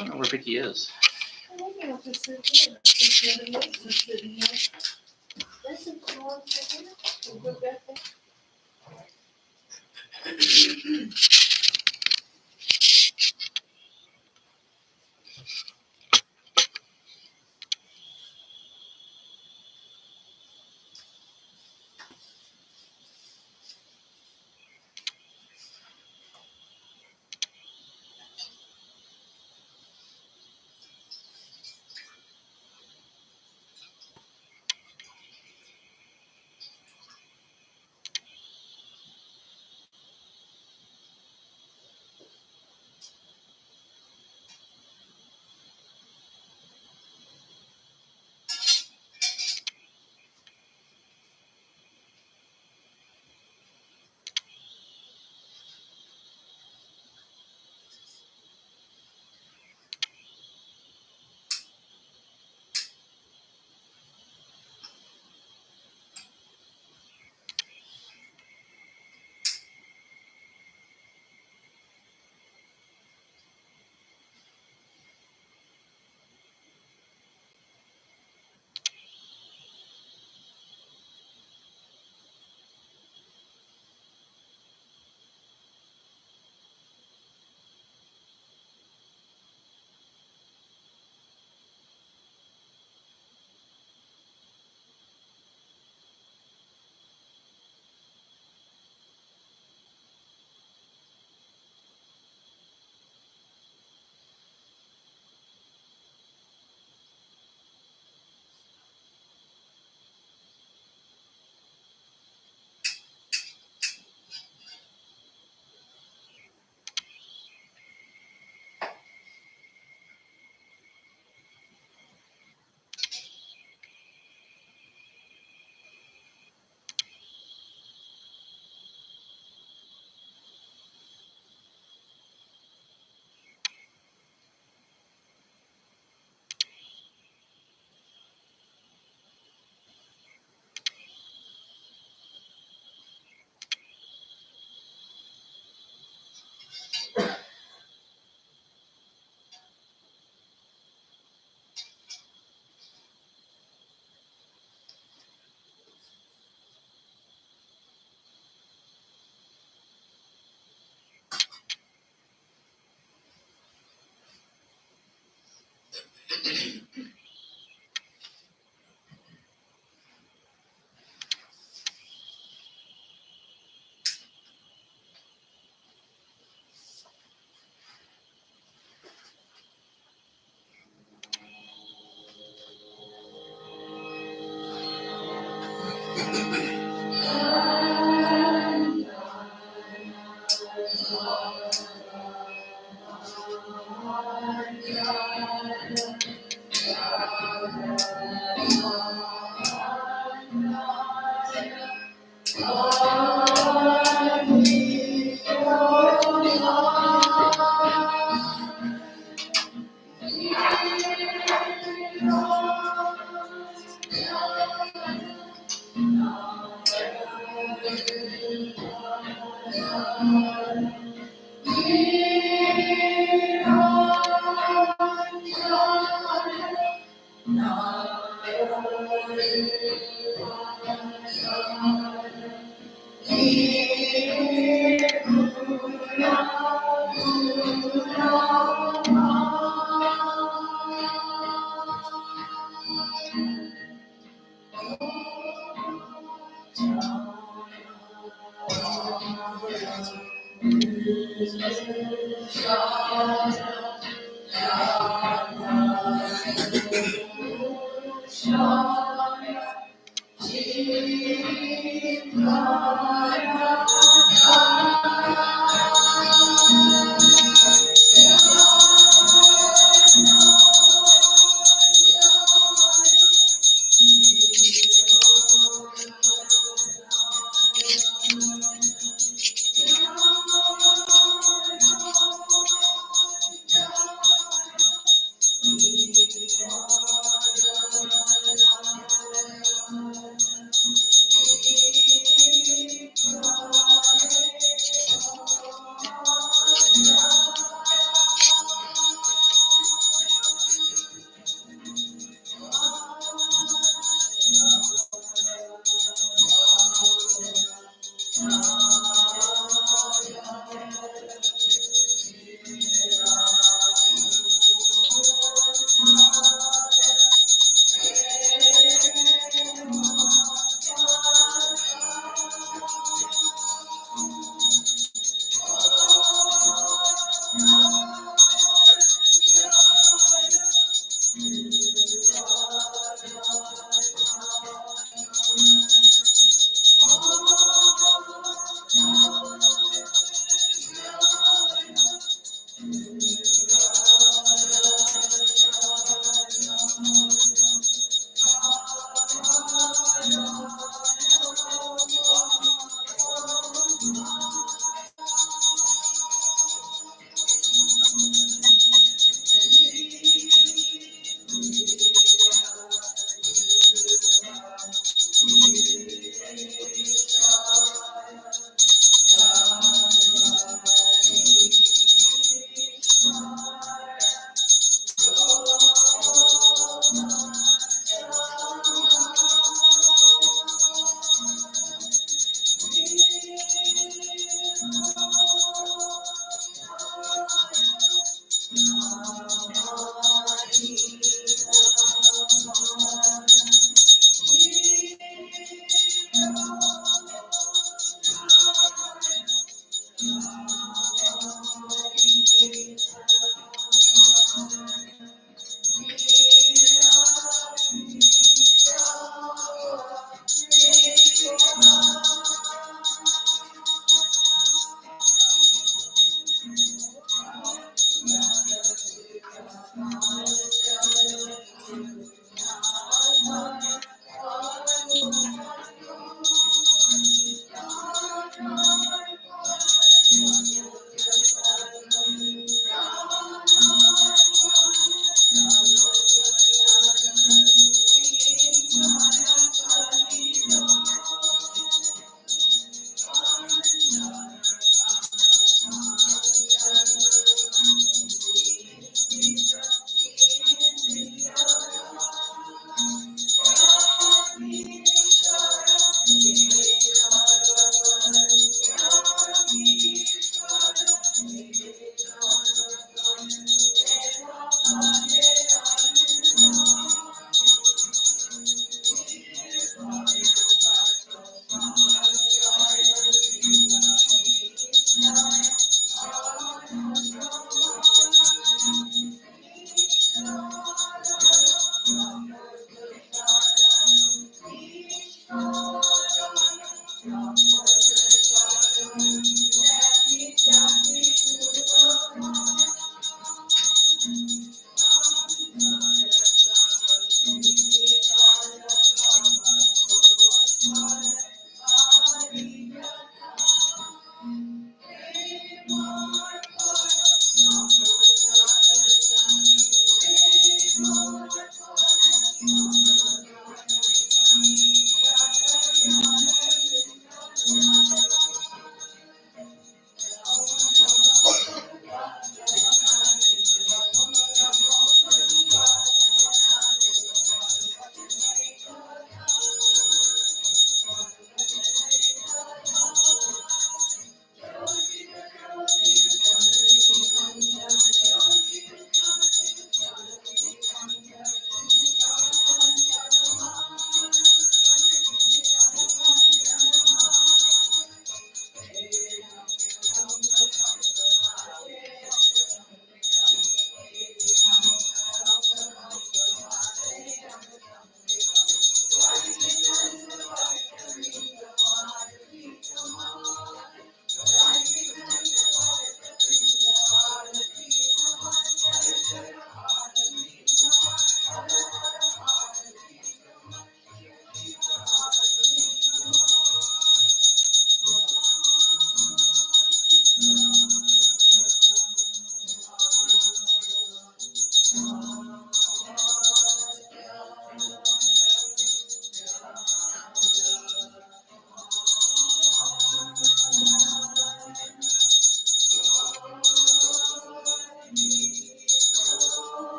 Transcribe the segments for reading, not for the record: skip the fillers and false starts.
don't know where Vicky is. Maybe I'll just sit here. Since the other ones are sitting here. Listen to one for a minute. We'll go back there.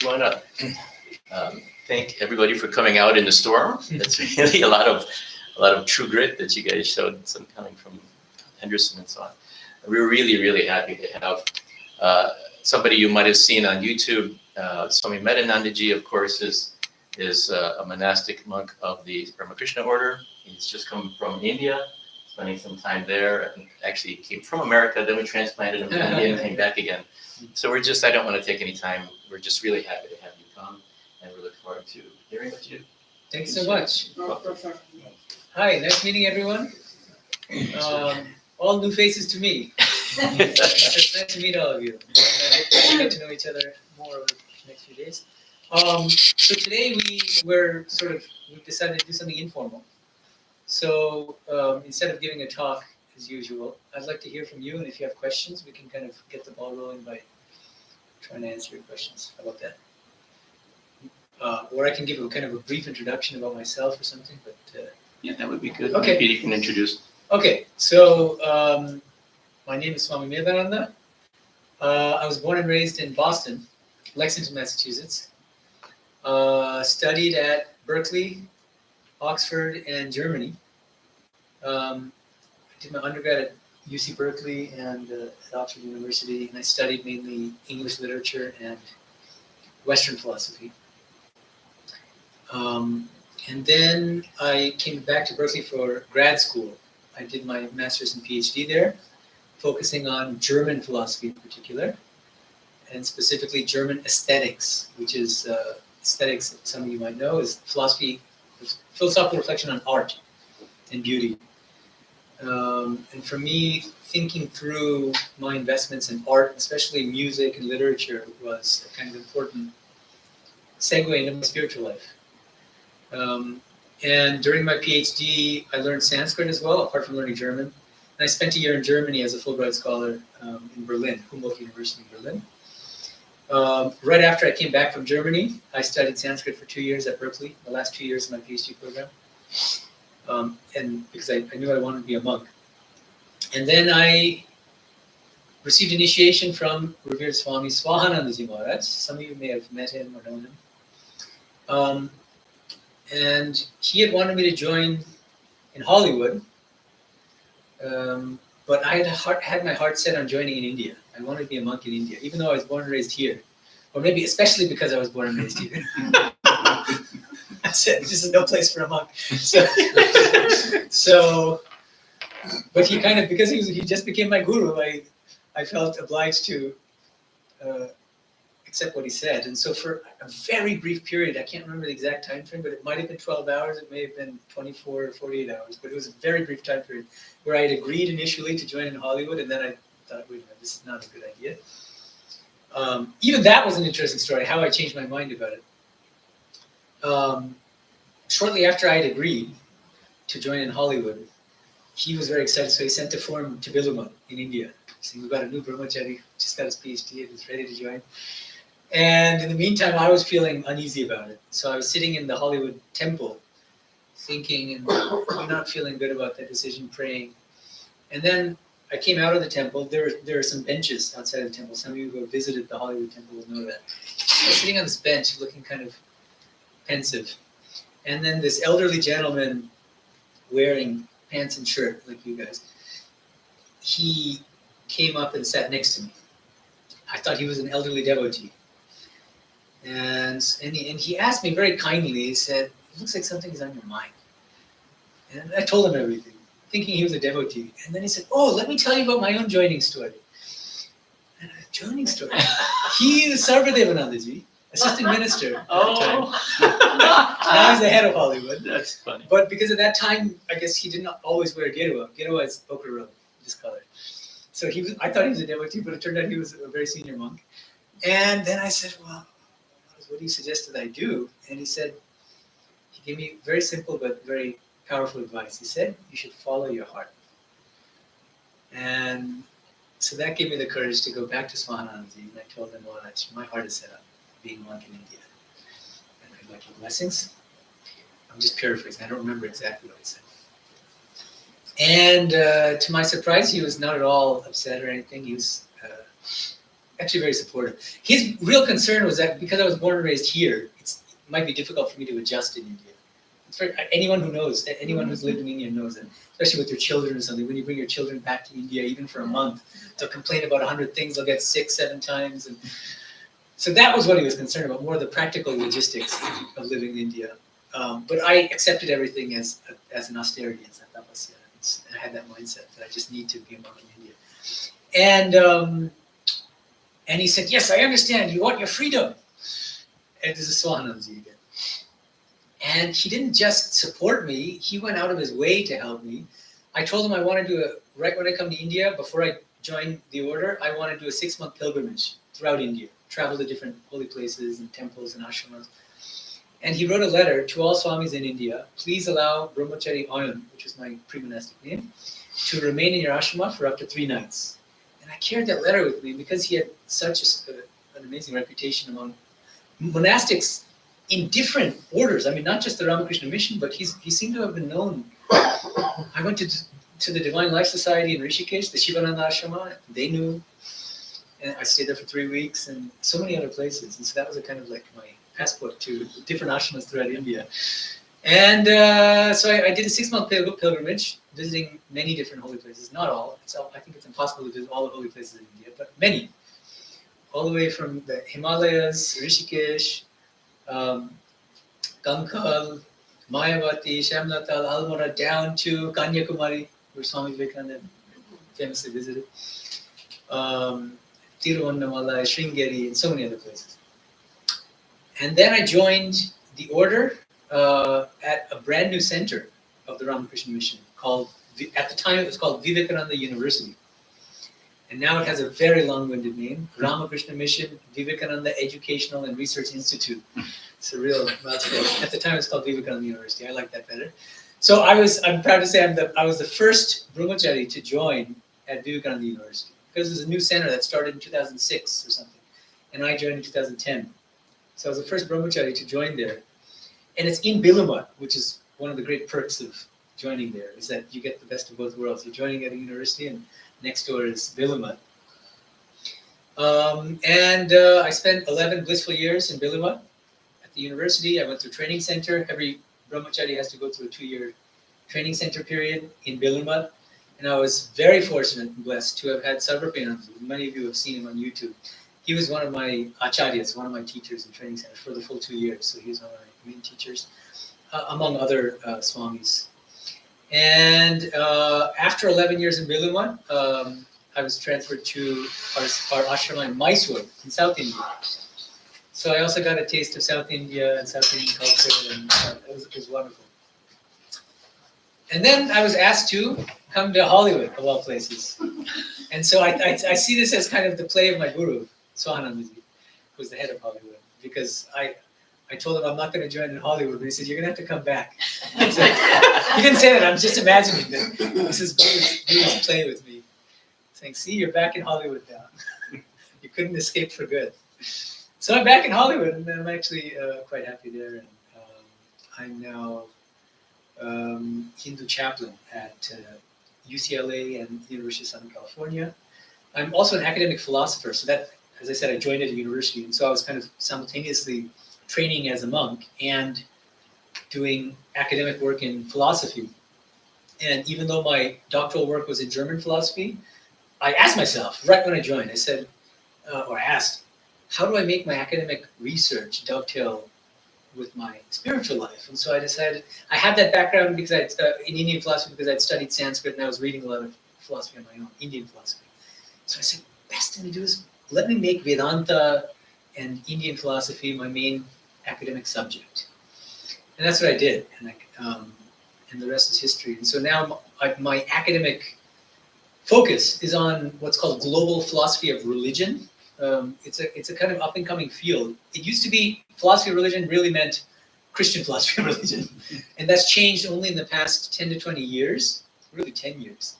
Want to thank everybody for coming out in the storm. That's really a lot of true grit that you guys showed. Some coming from Henderson and so on. We're really happy to have somebody you might have seen on YouTube. Swami Medhanandaji, of course, is a monastic monk of the Ramakrishna order. He's just come from India, spending some time there, and actually came from America. Then we transplanted him to India and came back again. So I don't want to take any time. We're just really happy to have you come, and we look forward to hearing what you do. Thanks so much. Hi, nice meeting everyone. All new faces to me. It's nice to meet all of you. I hope we get to know each other more over the next few days. So today we've decided to do something informal. So instead of giving a talk as usual, I'd like to hear from you, and if you have questions, we can kind of get the ball rolling by trying to answer your questions. How about that? Or I can give a kind of a brief introduction about myself or something. But yeah, that would be good. Okay. Maybe you can introduce. Okay, so my name is Swami Medhananda. I was born and raised in Boston, Lexington, Massachusetts. Studied at Berkeley, Oxford, and Germany. I did my undergrad at UC Berkeley and at Oxford University, and I studied mainly English literature and Western philosophy. And then I came back to Berkeley for grad school. I did my master's and PhD there, focusing on German philosophy in particular, and specifically German aesthetics, which is aesthetics, some of you might know, is philosophical reflection on art and beauty. And for me, thinking through my investments in art, especially music and literature, was a kind of important segue into my spiritual life. And during my PhD, I learned Sanskrit as well, apart from learning German. And I spent a year in Germany as a Fulbright scholar in Berlin, Humboldt University in Berlin. Right after I came back from Germany, I studied Sanskrit for 2 years at Berkeley, the last 2 years of my PhD program. And because I knew I wanted to be a monk. And then I received initiation from revered Swami Swahanandaji Maharaj. Some of you may have met him or known him. And he had wanted me to join in Hollywood, but I had my heart set on joining in India. I wanted to be a monk in India, even though I was born and raised here. Or maybe especially because I was born and raised here. I said, this is no place for a monk. So but he kind of, because he just became my guru, I felt obliged to accept what he said. And so for a very brief period, I can't remember the exact time frame, but it might have been 12 hours, it may have been 24 or 48 hours, but it was a very brief time period where I had agreed initially to join in Hollywood, and then I thought, wait a minute, this is not a good idea. Even that was an interesting story, how I changed my mind about it. Shortly after I had agreed to join in Hollywood, he was very excited, so he sent a form to Biluma in India, saying, we've got a new brahmachari, just got his PhD and is ready to join. And in the meantime, I was feeling uneasy about it. So I was sitting in the Hollywood temple, thinking and not feeling good about that decision, praying. And then I came out of the temple. There are some benches outside of the temple. Some of you who have visited the Hollywood temple will know that. I was sitting on this bench looking kind of pensive. And then this elderly gentleman wearing pants and shirt, like you guys, he came up and sat next to me. I thought he was an elderly devotee. And he asked me very kindly, he said, "It looks like something is on your mind." And I told him everything, thinking he was a devotee. And then he said, "Oh, let me tell you about my own joining story." And a joining story? He is Sarvadevanandaji, assistant minister at the time. Now he's the head of Hollywood. That's funny. But because at that time, I guess he did not always wear geruva. Geruva is ochre robe, this color. So I thought he was a devotee, but it turned out he was a very senior monk. And then I said, "Well, what do you suggest that I do?" And he gave me very simple but very powerful advice. He said, "You should follow your heart." And so that gave me the courage to go back to Swahanandaji, and I told him, "Well, my heart is set up, being monk in India. And I'd like your blessings." I'm just paraphrasing, I don't remember exactly what he said. And to my surprise, he was not at all upset or anything. He was actually very supportive. His real concern was that because I was born and raised here, it might be difficult for me to adjust in India. It's for anyone who knows, anyone who's lived in India knows it, especially with your children or something. When you bring your children back to India, even for a month, they'll complain about 100 things, they'll get sick 7 times. And so that was what he was concerned about, more the practical logistics of living in India. But I accepted everything as an austerity, as a tapasya. I had that mindset that I just need to be a monk in India. And he said, "Yes, I understand. You want your freedom." And this is Swahanandaji again. And he didn't just support me. He went out of his way to help me. I told him I want to do right when I come to India, before I join the order, I want to do a 6-month pilgrimage throughout India, travel to different holy places and temples and ashramas. And he wrote a letter to all Swamis in India: "Please allow Brahmachari Ayun," which was my pre-monastic name, "to remain in your ashrama for up to 3 nights." And I carried that letter with me because he had such an amazing reputation among monastics in different orders. I mean, not just the Ramakrishna Mission, but he seemed to have been known. I went to the Divine Life Society in Rishikesh, the Shivananda Ashrama. They knew. And I stayed there for 3 weeks, and so many other places. And so that was a kind of like my passport to different ashramas throughout India. And so I did a 6-month pilgrimage, visiting many different holy places. Not all. I think it's impossible to visit all the holy places in India, but many. All the way from the Himalayas, Rishikesh, Kankal, Mayavati, Shamlatal, Almora, down to Kanyakumari, where Swami Vivekananda famously visited, Tiruvannamalai, Sringeri, and so many other places. And then I joined the order at a brand new center of the Ramakrishna Mission called, at the time it was called Vivekananda University. And now it has a very long-winded name, Ramakrishna Mission Vivekananda Educational and Research Institute. It's a real mouthful. At the time it was called Vivekananda University. I like that better. So I'm proud to say I was the first brahmachari to join at Vivekananda University, because it was a new center that started in 2006 or something. And I joined in 2010. So I was the first brahmachari to join there. And it's in Bilumat, which is one of the great perks of joining there, is that you get the best of both worlds. You're joining at a university, and next door is Bilumat. I spent 11 blissful years in Bilumat at the university. I went through training center. Every brahmachari has to go through a 2-year training center period in Bilumat. And I was very fortunate and blessed to have had Sarvapenandaji. Many of you have seen him on YouTube. He was one of my acharyas, one of my teachers in training center for the full 2 years. So he was one of my main teachers, among other swamis. And after 11 years in Bilumat, I was transferred to our ashrama in Mysore in South India. So I also got a taste of South India and South Indian culture, and it was wonderful. And then I was asked to come to Hollywood, of all places. And so I see this as kind of the play of my guru, Swahanandaji, who was the head of Hollywood, because I told him I'm not going to join in Hollywood, but he said, "You're going to have to come back." So, he didn't say that, I'm just imagining that this is Guru's play with me, saying, "See, you're back in Hollywood now. You couldn't escape for good." So I'm back in Hollywood, and I'm actually quite happy there. And I'm now Hindu chaplain at UCLA and University of Southern California. I'm also an academic philosopher, so that, as I said, I joined at a university, and so I was kind of simultaneously training as a monk and doing academic work in philosophy. And even though my doctoral work was in German philosophy, I asked myself, right when I joined, I said, or I asked, how do I make my academic research dovetail with my spiritual life? And so I decided, I had that background because in Indian philosophy, because I'd studied Sanskrit and I was reading a lot of philosophy on my own, Indian philosophy. So I said, best thing to do is let me make Vedanta and Indian philosophy my main academic subject. And that's what I did. And the rest is history. And so now my academic focus is on what's called global philosophy of religion. It's a kind of up and coming field. It used to be philosophy of religion really meant Christian philosophy of religion. And that's changed only in the past 10 to 20 years, really 10 years.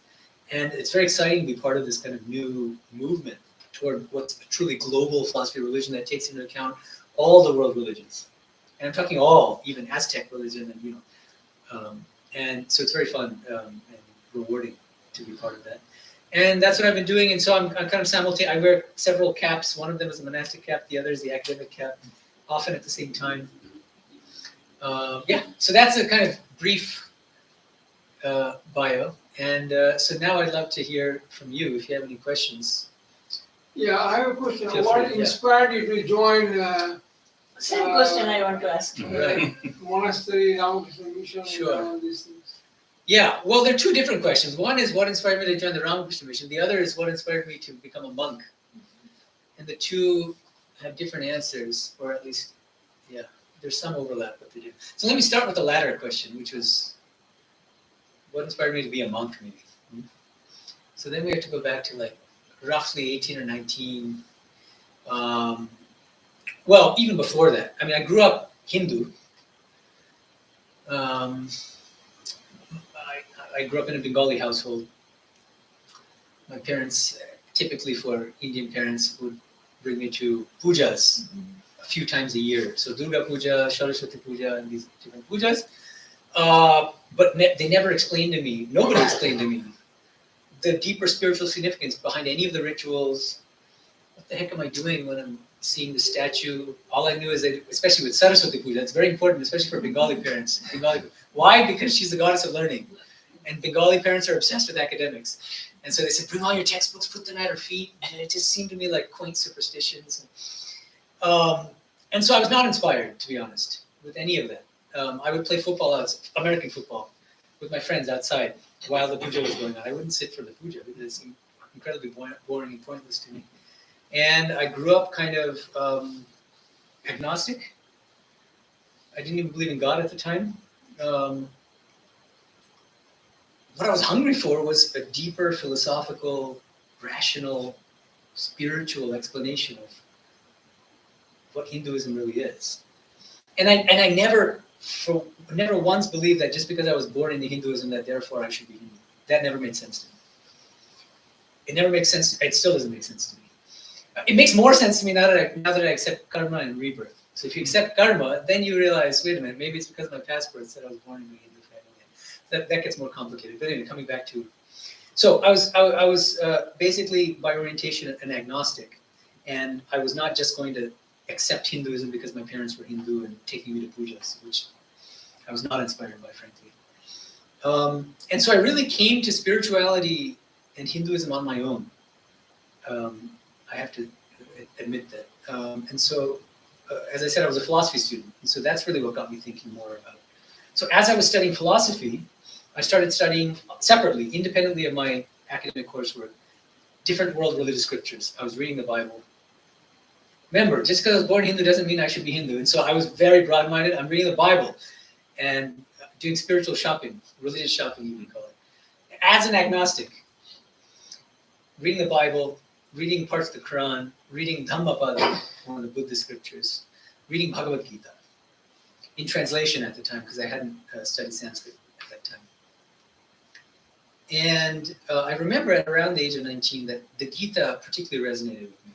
And it's very exciting to be part of this kind of new movement toward what's a truly global philosophy of religion that takes into account all the world religions. And I'm talking all, even Aztec religion, and and so it's very fun and rewarding to be part of that. And that's what I've been doing. And so I'm kind of simultaneous. I wear several caps. One of them is the monastic cap. The other is the academic cap, often at the same time. So that's a kind of brief bio. And so now I'd love to hear from you if you have any questions. Yeah, I have a question. Feel What free, yeah. inspired you to join Same question I want to ask you. Right. monastery, Ramakrishna Mission, Sure. and all these things? Yeah, well, there are two different questions. One is what inspired me to join the Ramakrishna Mission. The other is what inspired me to become a monk. And the two have different answers, or at least, yeah, there's some overlap, but they do. So let me start with the latter question, which was what inspired me to be a monk, maybe. So then we have to go back to like roughly 18 or 19. Well, even before that. I mean, I grew up Hindu. I grew up in a Bengali household. My parents, typically for Indian parents, would bring me to pujas a few times a year. So Durga Puja, Saraswati Puja, and these different pujas. But they never explained to me, nobody explained to me, the deeper spiritual significance behind any of the rituals. What the heck am I doing when I'm seeing the statue? All I knew is that, especially with Saraswati Puja, it's very important, especially for Bengali parents. Why? Because she's the goddess of learning. And Bengali parents are obsessed with academics. And so they said, bring all your textbooks, put them at her feet. And it just seemed to me like quaint superstitions. And so I was not inspired, to be honest, with any of that. I would play football, American football, with my friends outside while the puja was going on. I wouldn't sit for the puja because it seemed incredibly boring and pointless to me. And I grew up kind of agnostic. I didn't even believe in God at the time. What I was hungry for was a deeper philosophical, rational, spiritual explanation of what Hinduism really is. And I never once believed that just because I was born into Hinduism that therefore I should be Hindu. That never made sense to me. It never makes sense. It still doesn't make sense to me. It makes more sense to me now that I accept karma and rebirth. So if you accept karma, then you realize, wait a minute, maybe it's because my passport said I was born in a Hindu family. That gets more complicated. But anyway, coming back to, so I was basically by orientation an agnostic, and I was not just going to accept Hinduism because my parents were Hindu and taking me to pujas, which I was not inspired by, frankly. And so I really came to spirituality and Hinduism on my own. I have to admit that. And so, as I said, I was a philosophy student. And so that's really what got me thinking more about it. So as I was studying philosophy, I started studying separately, independently of my academic coursework, different world religious scriptures. I was reading the Bible. Remember, just because I was born Hindu doesn't mean I should be Hindu. And so I was very broad-minded. I'm reading the Bible and doing spiritual shopping, religious shopping, you can call it. As an agnostic, reading the Bible, reading parts of the Quran, reading Dhammapada, one of the Buddhist scriptures, reading Bhagavad Gita, in translation at the time, because I hadn't studied Sanskrit at that time. And I remember at around the age of 19 that the Gita particularly resonated with me.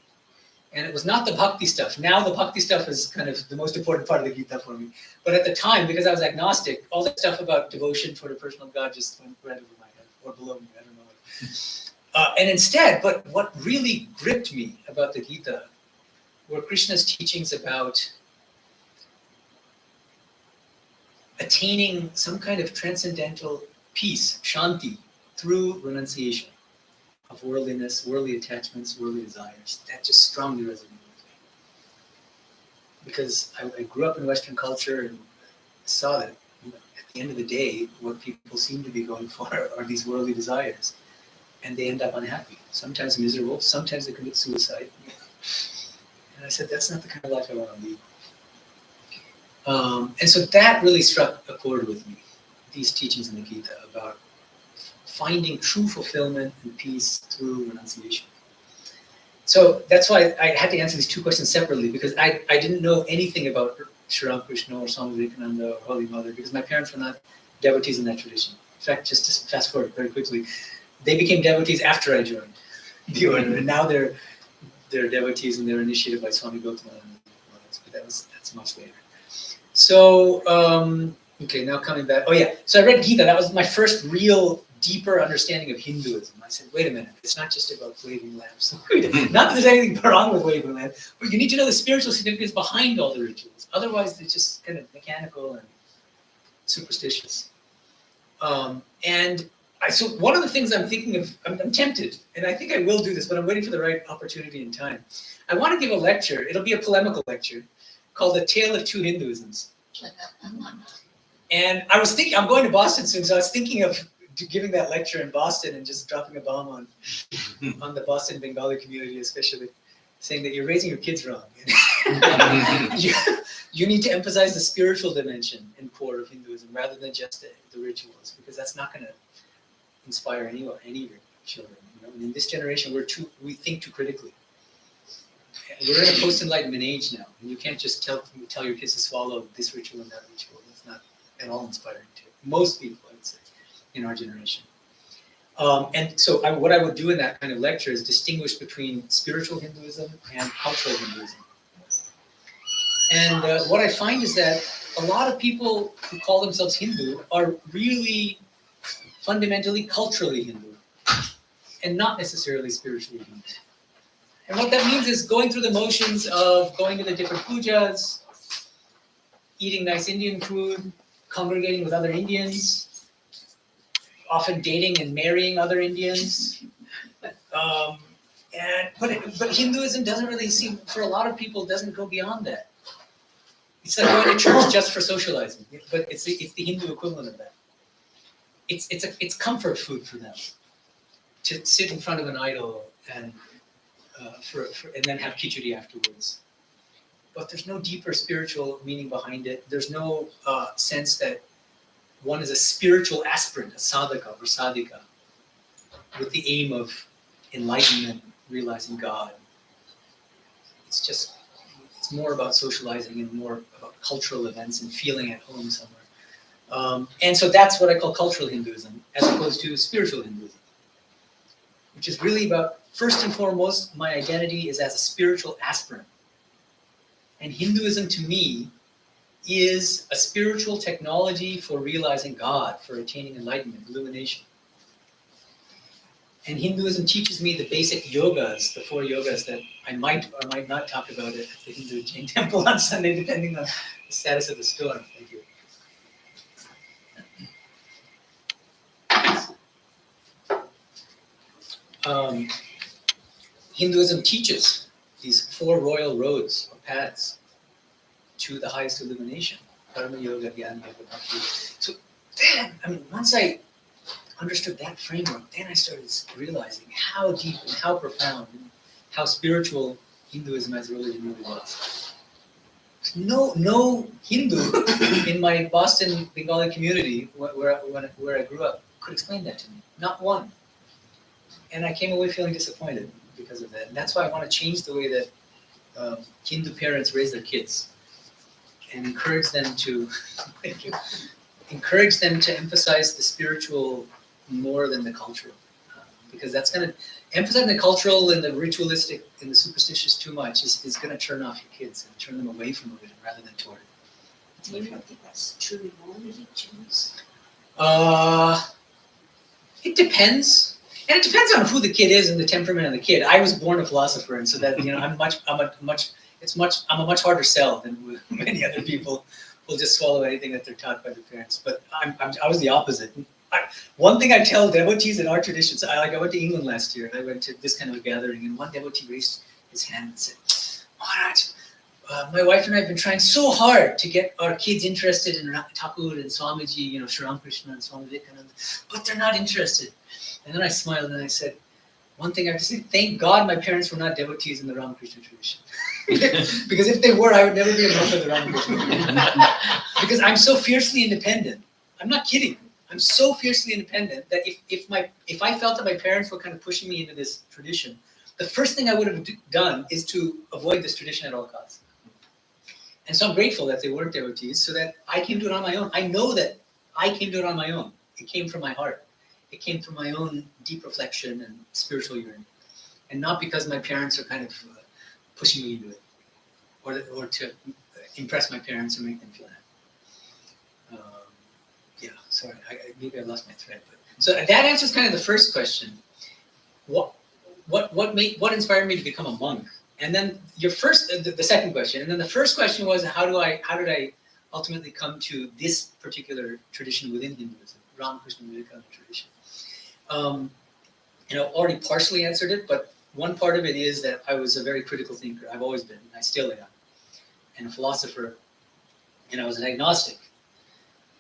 And it was not the bhakti stuff. Now the bhakti stuff is kind of the most important part of the Gita for me. But at the time, because I was agnostic, all that stuff about devotion toward a personal God just went right over my head. or below me, I don't know. And instead, but what really gripped me about the Gita were Krishna's teachings about attaining some kind of transcendental peace, shanti, through renunciation of worldliness, worldly attachments, worldly desires. That just strongly resonated with me. Because I grew up in Western culture and saw that at the end of the day, what people seem to be going for are these worldly desires. And they end up unhappy, sometimes miserable, sometimes they commit suicide. And I said, that's not the kind of life I want to lead. And so that really struck a chord with me, these teachings in the Gita about finding true fulfillment and peace through renunciation. So that's why I had to answer these two questions separately, because I didn't know anything about Sri Ramakrishna or Swami Vivekananda or Holy Mother, because my parents were not devotees in that tradition. In fact, just to fast forward very quickly, they became devotees after I joined the order, and now they're devotees and they're initiated by Swami Gautama. But that's much later. So, okay, now coming back. Oh yeah, so I read Gita. That was my first real deeper understanding of Hinduism. I said, wait a minute, it's not just about waving lamps. Not that there's anything wrong with waving lamps, but you need to know the spiritual significance behind all the rituals. Otherwise, it's just kind of mechanical and superstitious. So one of the things I'm thinking of, I'm tempted, and I think I will do this, but I'm waiting for the right opportunity and time. I want to give a lecture. It'll be a polemical lecture called The Tale of Two Hinduisms. And I was thinking, I'm going to Boston soon, so I was thinking of giving that lecture in Boston and just dropping a bomb on the Boston Bengali community, especially, saying that you're raising your kids wrong. You need to emphasize the spiritual dimension and core of Hinduism rather than just the rituals, because that's not going to inspire any of your children. You know? And in this generation, we think too critically. We're in a post-enlightenment age now, and you can't just tell your kids to swallow this ritual and that ritual. That's not at all inspiring to most people, I would say, in our generation. And so what I would do in that kind of lecture is distinguish between spiritual Hinduism and cultural Hinduism. And what I find is that a lot of people who call themselves Hindu are really fundamentally culturally Hindu and not necessarily spiritually Hindu. And what that means is going through the motions of going to the different pujas, eating nice Indian food, congregating with other Indians, often dating and marrying other Indians. But Hinduism doesn't really seem, for a lot of people, doesn't go beyond that. It's like going to church just for socializing, but it's the Hindu equivalent of that. It's comfort food for them to sit in front of an idol and then have khichdi afterwards. But there's no deeper spiritual meaning behind it. There's no sense that one is a spiritual aspirant, a sadhaka or sadhika, with the aim of enlightenment, realizing God. It's more about socializing and more about cultural events and feeling at home somewhere. And so that's what I call cultural Hinduism, as opposed to spiritual Hinduism, which is really about, first and foremost, my identity is as a spiritual aspirant. And Hinduism, to me, is a spiritual technology for realizing God, for attaining enlightenment, illumination. And Hinduism teaches me the basic yogas, the 4 yogas that I might or might not talk about at the Hindu Jain temple on Sunday, depending on the status of the storm. Thank you. Hinduism teaches these 4 royal roads or paths to the highest illumination. Karma Yoga, Jnana Yoga, Bhakti. So then, once I understood that framework, then I started realizing how deep and how profound and how spiritual Hinduism as a religion really was. No Hindu in my Boston Bengali community where I grew up could explain that to me. Not one. And I came away feeling disappointed because of that. And that's why I want to change the way that Hindu parents raise their kids and encourage them to emphasize the spiritual more than the cultural, because that's going to emphasize the cultural and the ritualistic and the superstitious too much is going to turn off your kids and turn them away from religion rather than toward it. Do you think that's true in all religions? It depends. And it depends on who the kid is and the temperament of the kid. I was born a philosopher, and so that I'm a much harder sell than many other people who'll just swallow anything that they're taught by their parents. But I was the opposite. One thing I tell devotees in our traditions, I went to England last year, and I went to this kind of a gathering, and one devotee raised his hand and said, Maharaj, my wife and I have been trying so hard to get our kids interested in Thakur and Swamiji, Sri Ramakrishna and Swami Vivekananda, but they're not interested. And then I smiled and I said, one thing I have to say, thank God my parents were not devotees in the Ramakrishna tradition. Because if they were, I would never be a monk of the Ramakrishna tradition. Because I'm so fiercely independent. I'm not kidding. I'm so fiercely independent that if I felt that my parents were kind of pushing me into this tradition, the first thing I would have done is to avoid this tradition at all costs. And so I'm grateful that they weren't devotees, so that I came to it on my own. I know that I came to it on my own. It came from my heart. It came from my own deep reflection and spiritual yearning, and not because my parents are kind of pushing me into it, or to impress my parents or make them feel happy. Sorry, maybe I lost my thread. But so that answers kind of the first question. What inspired me to become a monk? And then the second question, and then the first question was how did I ultimately come to this particular tradition within Hinduism, Ramakrishna Vivekananda tradition? I've already partially answered it, but one part of it is that I was a very critical thinker. I've always been, I still am, and a philosopher, and I was an agnostic.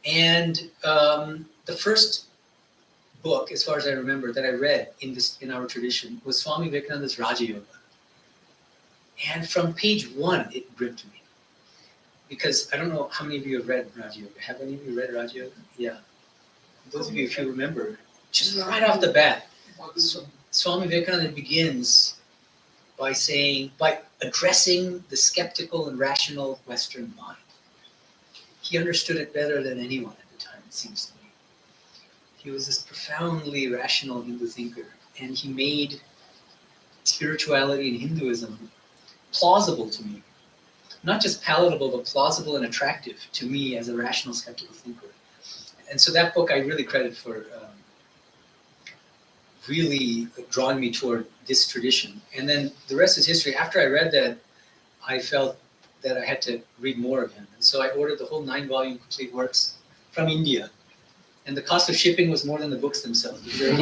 And the first book, as far as I remember, that I read in our tradition was Swami Vivekananda's Raja Yoga. And from page 1, it gripped me. Because I don't know how many of you have read Raja Yoga. Have any of you read Raja Yoga? Yeah. Those of you, if you remember, just right off the bat, Swami Vivekananda begins by addressing the skeptical and rational Western mind. He understood it better than anyone at the time, it seems to me. He was this profoundly rational Hindu thinker, and he made spirituality and Hinduism plausible to me. Not just palatable, but plausible and attractive to me as a rational, skeptical thinker. And so that book I really credit for really drawing me toward this tradition. And then the rest is history. After I read that, I felt that I had to read more of him. And so I ordered the whole 9-volume complete works from India. And the cost of shipping was more than the books themselves. And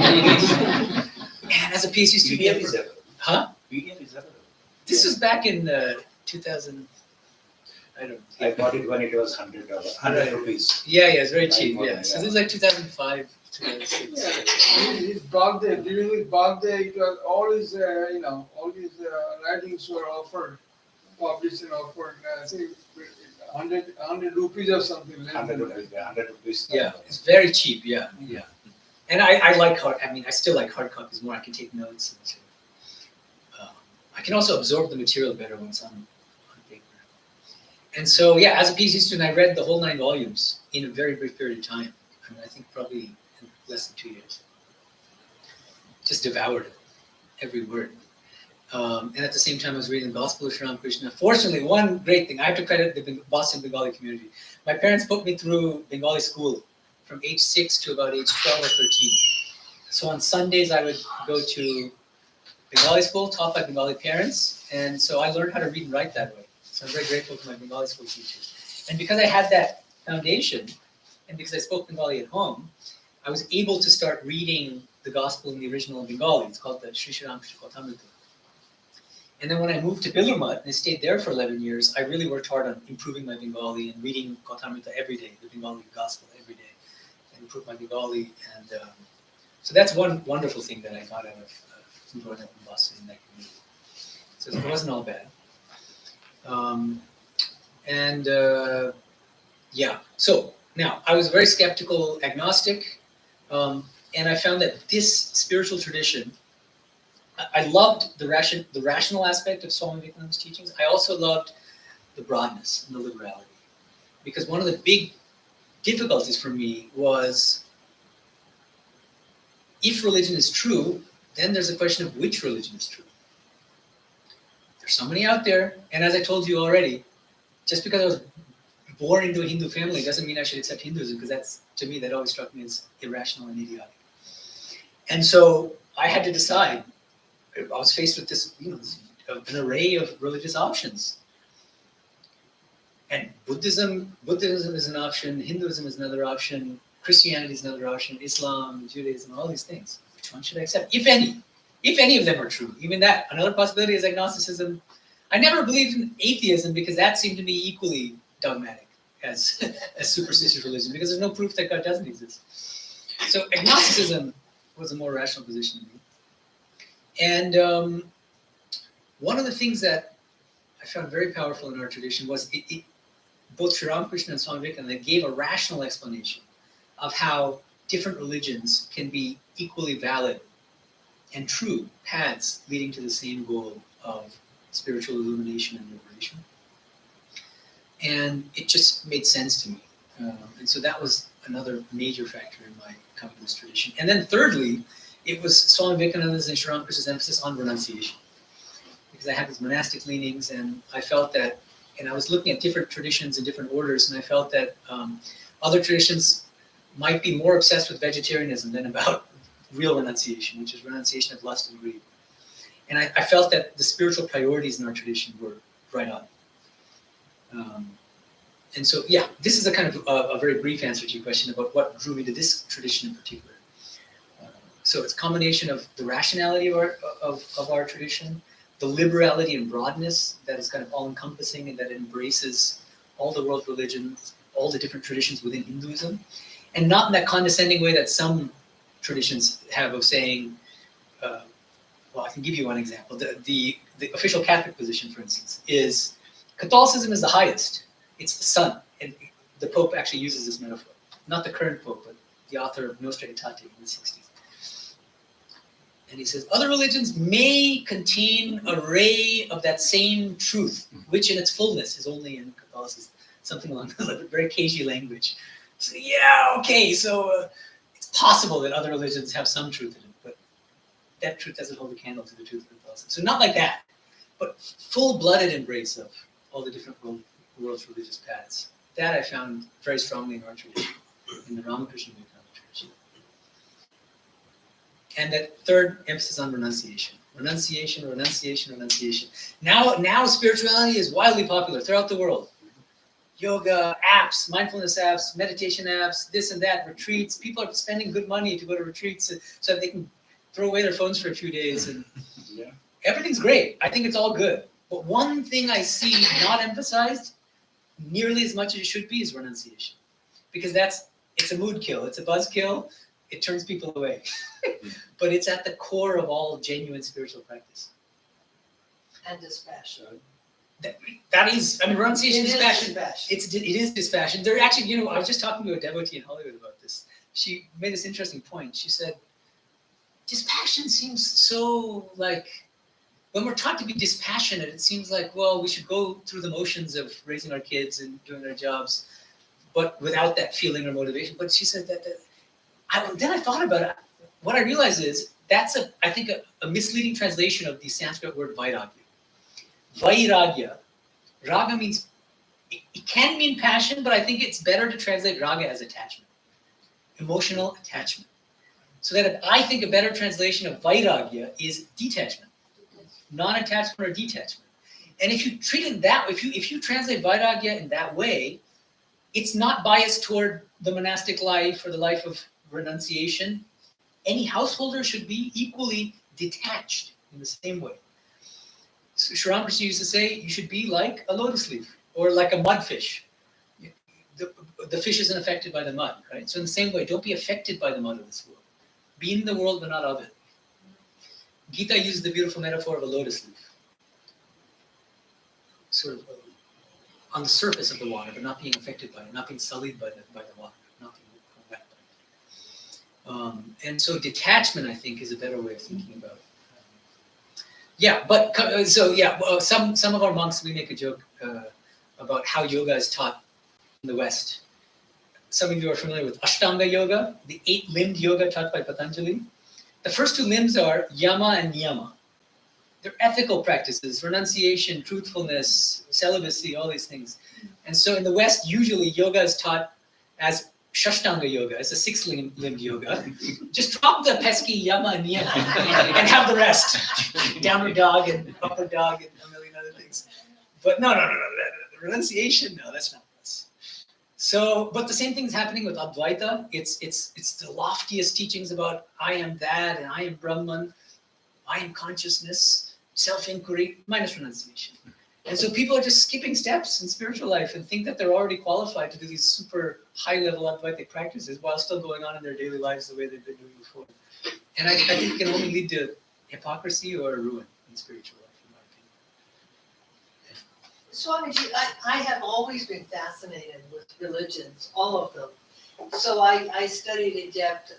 as a PhD student... Huh? This was back in 2000... I don't know. I bought it when it was $100 rupees. Yeah, it's very cheap. Yeah. So this is like 2005, 2006. Yeah, his birthday, during his birthday, it was all his, all his writings were published and offered, I think, 100 rupees or something. 100 rupees, 100 rupees. Yeah, it's very cheap. Yeah. And I like I still like hard copies more. I can take notes. And so, I can also absorb the material better when it's on paper. And so, as a PhD student, I read the whole 9 volumes in a very brief period of time. I think probably in less than 2 years. Just devoured it, every word. And at the same time, I was reading the Gospel of Sri Ramakrishna. Fortunately, one great thing, I have to credit the Boston Bengali community. My parents put me through Bengali school from age 6 to about age 12 or 13. So on Sundays, I would go to Bengali school, taught by Bengali parents. And so I learned how to read and write that way. So I'm very grateful for my Bengali school teachers. And because I had that foundation, and because I spoke Bengali at home, I was able to start reading the Gospel in the original Bengali. It's called the Sri Ramakrishna Kathamrita. And then when I moved to Billermut and I stayed there for 11 years, I really worked hard on improving my Bengali and reading Kathamrita every day, the Bengali Gospel every day, and improve my Bengali. And so that's one wonderful thing that I got out of growing up in Boston in that community. So it wasn't all bad. So now I was very skeptical, agnostic, and I found that this spiritual tradition, I loved the rational aspect of Swami Vivekananda's teachings. I also loved the broadness and the liberality. Because one of the big difficulties for me was, if religion is true, then there's a question of which religion is true. There's so many out there, and as I told you already, just because I was born into a Hindu family doesn't mean I should accept Hinduism, because to me, that always struck me as irrational and idiotic. And so I had to decide. I was faced with this, an array of religious options. And Buddhism is an option, Hinduism is another option, Christianity is another option, Islam, Judaism, all these things. Which one should I accept? If any of them are true. Even that. Another possibility is agnosticism. I never believed in atheism because that seemed to me equally dogmatic as superstitious religion, because there's no proof that God doesn't exist. So agnosticism was a more rational position to me. And one of the things that I found very powerful in our tradition was both Sri Ramakrishna and Swami Vivekananda gave a rational explanation of how different religions can be equally valid and true paths leading to the same goal of spiritual illumination and liberation. And it just made sense to me. And so that was another major factor in my coming to this tradition. And then thirdly, it was Swami Vivekananda's and Sri Ramakrishna's emphasis on renunciation. Because I had these monastic leanings, and I felt that, and I was looking at different traditions and different orders, and I felt that other traditions might be more obsessed with vegetarianism than about real renunciation, which is renunciation of lust and greed. And I felt that the spiritual priorities in our tradition were right on. And so, yeah, this is a kind of a very brief answer to your question about what drew me to this tradition in particular. So it's a combination of the rationality of our tradition, the liberality and broadness that is kind of all-encompassing and that embraces all the world religions, all the different traditions within Hinduism, and not in that condescending way that some traditions have of saying, well, I can give you one example. The official Catholic position, for instance, is Catholicism is the highest. It's the sun. And the Pope actually uses this metaphor. Not the current Pope, but the author of Nostra Aetate in the 60s. And he says, other religions may contain a ray of that same truth, which in its fullness is only in Catholicism. Something along the very cagey language. So, yeah, okay, so it's possible that other religions have some truth in it, but that truth doesn't hold a candle to the truth of Catholicism. So not like that, but full-blooded embrace of all the different world's religious paths. That I found very strongly in our tradition, in the Ramakrishna tradition. And that third emphasis on renunciation. Renunciation, renunciation, renunciation. Now spirituality is wildly popular throughout the world. Yoga, apps, mindfulness apps, meditation apps, this and that, retreats. People are spending good money to go to retreats so that they can throw away their phones for a few days. And Yeah. everything's great. I think it's all good. But one thing I see not emphasized nearly as much as it should be is renunciation. Because it's a mood kill. It's a buzz kill. It turns people away. But it's at the core of all genuine spiritual practice. And dispassion. That is, I mean, renunciation is dispassion. Dispassion. It is dispassion. There actually, I was just talking to a devotee in Hollywood about this. She made this interesting point. She said, dispassion seems so like, when we're taught to be dispassionate, it seems like, well, we should go through the motions of raising our kids and doing our jobs, but without that feeling or motivation. But she said then I thought about it. What I realized is that's I think a misleading translation of the Sanskrit word vairagya. Vairagya. Raga means, it can mean passion, but I think it's better to translate raga as attachment. Emotional attachment. So that I think a better translation of vairagya is detachment. Non-attachment or detachment. And if you treat it that way, if you translate vairagya in that way, it's not biased toward the monastic life or the life of renunciation. Any householder should be equally detached in the same way. So Sri Ramakrishna used to say, you should be like a lotus leaf or like a mudfish. The fish isn't affected by the mud, right? So in the same way, don't be affected by the mud of this world. Be in the world, but not of it. Gita uses the beautiful metaphor of a lotus leaf. Sort of on the surface of the water, but not being affected by it, not being sullied by the water, not being wet by it. And so detachment, I think, is a better way of thinking about it. Some of our monks, we make a joke about how yoga is taught in the West. Some of you are familiar with Ashtanga yoga, the 8-limbed yoga taught by Patanjali. The first 2 limbs are yama and niyama. They're ethical practices, renunciation, truthfulness, celibacy, all these things. And so in the West, usually yoga is taught as Shashtanga yoga. It's a six-limbed yoga. Just drop the pesky yama and niyama and have the rest. Downward dog and upward dog and a million other things. But no. The renunciation, no, that's not us. So, but the same thing is happening with Advaita. It's the loftiest teachings about I am that and I am Brahman, I am consciousness, self-inquiry, minus renunciation. And so people are just skipping steps in spiritual life and think that they're already qualified to do these super high-level Advaitic practices while still going on in their daily lives the way they've been doing before. And I think it can only lead to hypocrisy or ruin in spiritual life, in my opinion. Swamiji, I have always been fascinated with religions, all of them. So I studied in depth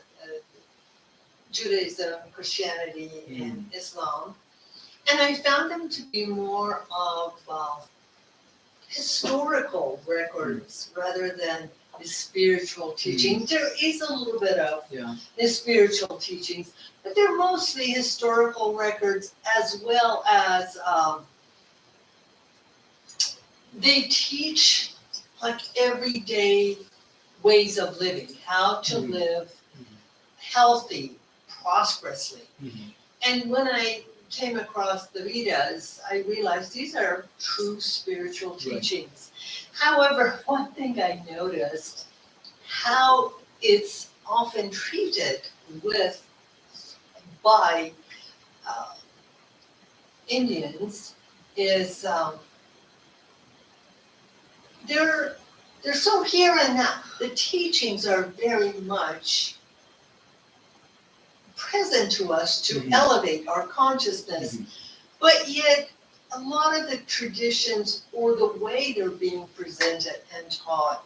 Judaism, Christianity, and Islam. And I found them to be more of historical records rather than the spiritual teachings. There is a little bit of the spiritual teachings, but they're mostly historical records, as well as they teach like everyday ways of living, how to live healthy, prosperously. And when I came across the Vedas, I realized these are true spiritual teachings. However, one thing I noticed, how it's often treated by Indians is they're so here and now. The teachings are very much present to us to elevate our consciousness, but yet a lot of the traditions or the way they're being presented and taught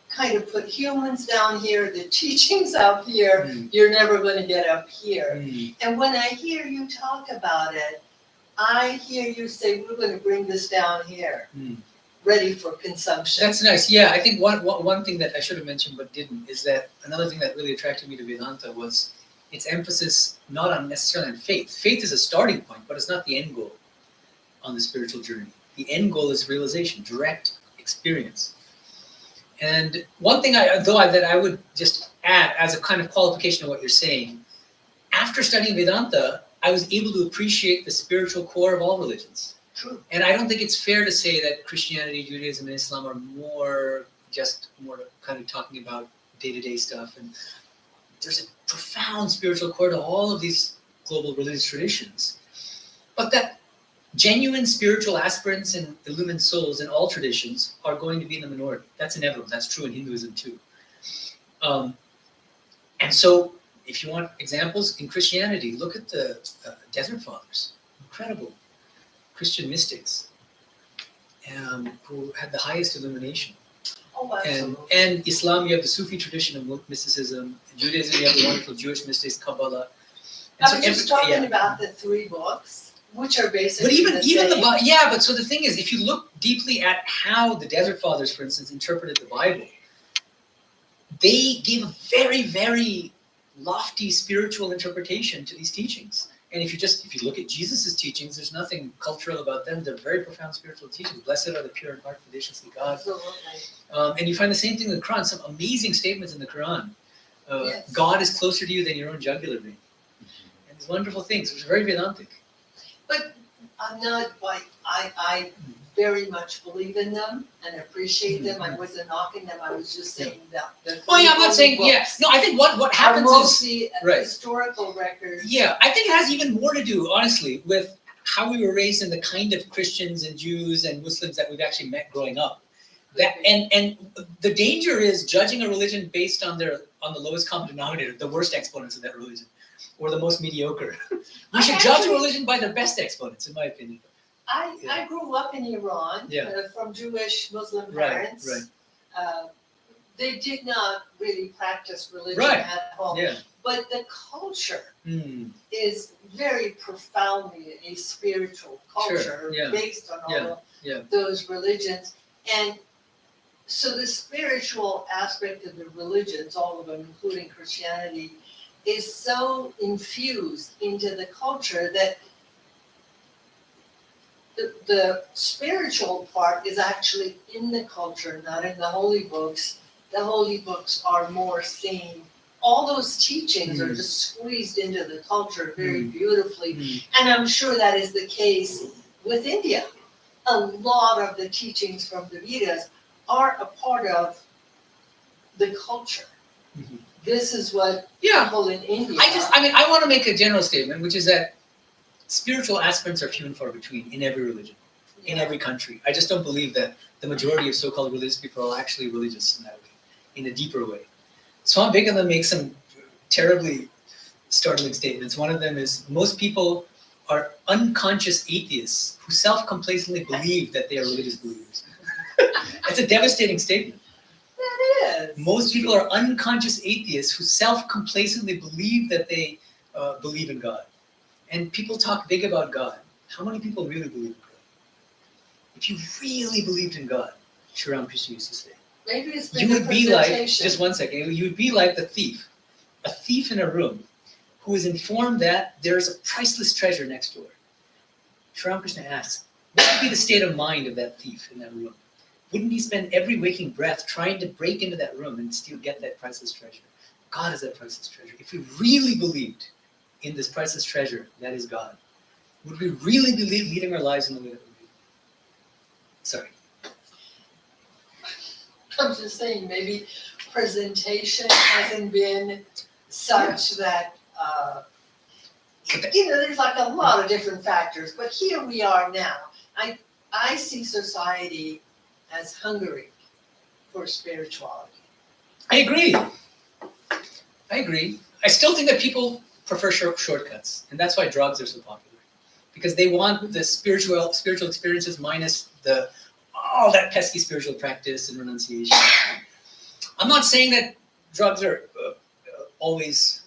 kind of put humans down here, the teachings up here, you're never going to get up here. And when I hear you talk about it, I hear you say, we're going to bring this down here, ready for consumption. That's nice. Yeah, I think one thing that I should have mentioned but didn't is that another thing that really attracted me to Vedanta was its emphasis not on necessarily on faith. Faith is a starting point, but it's not the end goal on the spiritual journey. The end goal is realization, direct experience. And one thing that I would just add as a kind of qualification of what you're saying, after studying Vedanta, I was able to appreciate the spiritual core of all religions. True. And I don't think it's fair to say that Christianity, Judaism, and Islam are more kind of talking about day-to-day stuff. And there's a profound spiritual core to all of these global religious traditions. But that genuine spiritual aspirants and illumined souls in all traditions are going to be in the minority. That's inevitable. That's true in Hinduism too. And so if you want examples in Christianity, look at the Desert Fathers. Incredible Christian mystics who had the highest illumination. Oh, absolutely. And Islam, you have the Sufi tradition of mysticism. In Judaism, you have the wonderful Jewish mystics, Kabbalah. I was just talking about the 3 books, which are basically but but so the thing is, if you look deeply at how the Desert Fathers, for instance, interpreted the Bible, they gave a very, very lofty spiritual interpretation to these teachings. And if you look at Jesus' teachings, there's nothing cultural about them. They're very profound spiritual teachings. Blessed are the pure in heart, for they shall see God. Absolutely. And you find the same thing in the Quran, some amazing statements in the Quran. Yes. God is closer to you than your own jugular vein. And these wonderful things, which are very Vedantic. But I'm not like, I very much believe in them and appreciate them. I wasn't knocking them. I was just saying that. I'm not saying, yes. No, I think what happens are mostly is... Right. historical records. Yeah, I think it has even more to do, honestly, with how we were raised and the kind of Christians and Jews and Muslims that we've actually met growing up. And the danger is judging a religion based on the lowest common denominator, the worst exponents of that religion, or the most mediocre. We should judge a religion by the best exponents, in my opinion. I grew up in Iran from Jewish Muslim parents. Right. They did not really practice religion at home. Yeah. But the culture is very profoundly a spiritual culture based on all of those religions. And so the spiritual aspect of the religions, all of them, including Christianity, is so infused into the culture that the spiritual part is actually in the culture, not in the holy books, the holy books are more seen. All those teachings are just squeezed into the culture very beautifully. And I'm sure that is the case with India. A lot of the teachings from the Vedas are a part of the culture. Mhm. This is what Yeah. people in India. I want to make a general statement, which is that spiritual aspirants are few and far between in every religion, in every country. I just don't believe that the majority of so-called religious people are actually religious in that way, in a deeper way. Swami Vivekananda makes some terribly startling statements. One of them is most people are unconscious atheists who self-complacently believe that they are religious believers. That's a devastating statement. That is. Most people are unconscious atheists who self-complacently believe that they believe in God. And people talk big about God. How many people really believe in God? If you really believed in God, Sri Ramakrishna used to say, Maybe it's been you the would be like, presentation. just one second, you would be like a thief in a room who is informed that there is a priceless treasure next door. Sri Ramakrishna asks, what would be the state of mind of that thief in that room? Wouldn't he spend every waking breath trying to break into that room and still get that priceless treasure? God is that priceless treasure. If we really believed in this priceless treasure, that is God, would we really be leading our lives in the way that we do? Sorry. I'm just saying, maybe presentation hasn't been such that, there's like a lot of different factors, but here we are now. I see society as hungry for spirituality. I agree. I still think that people prefer shortcuts, and that's why drugs are so popular, because they want the spiritual experiences minus all that pesky spiritual practice and renunciation. I'm not saying that drugs are always.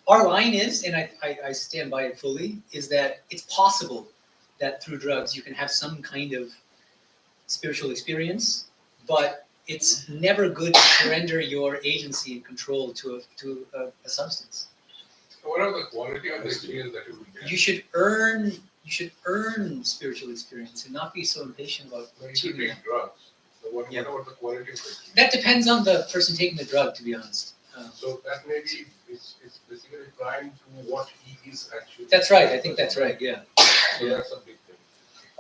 Our line is, and I stand by it fully, is that it's possible that through drugs you can have some kind of spiritual experience, but it's never good to surrender your agency and control to a substance. So what are the quality of the experience that you will get? You should earn spiritual experience and not be so impatient about When you achieving it. take drugs, so what Yeah. about the quality of the experience? That depends on the person taking the drug, to be honest. So that maybe it's basically trying to what he is actually. That's right. I think that's right. Yeah. So that's a big thing.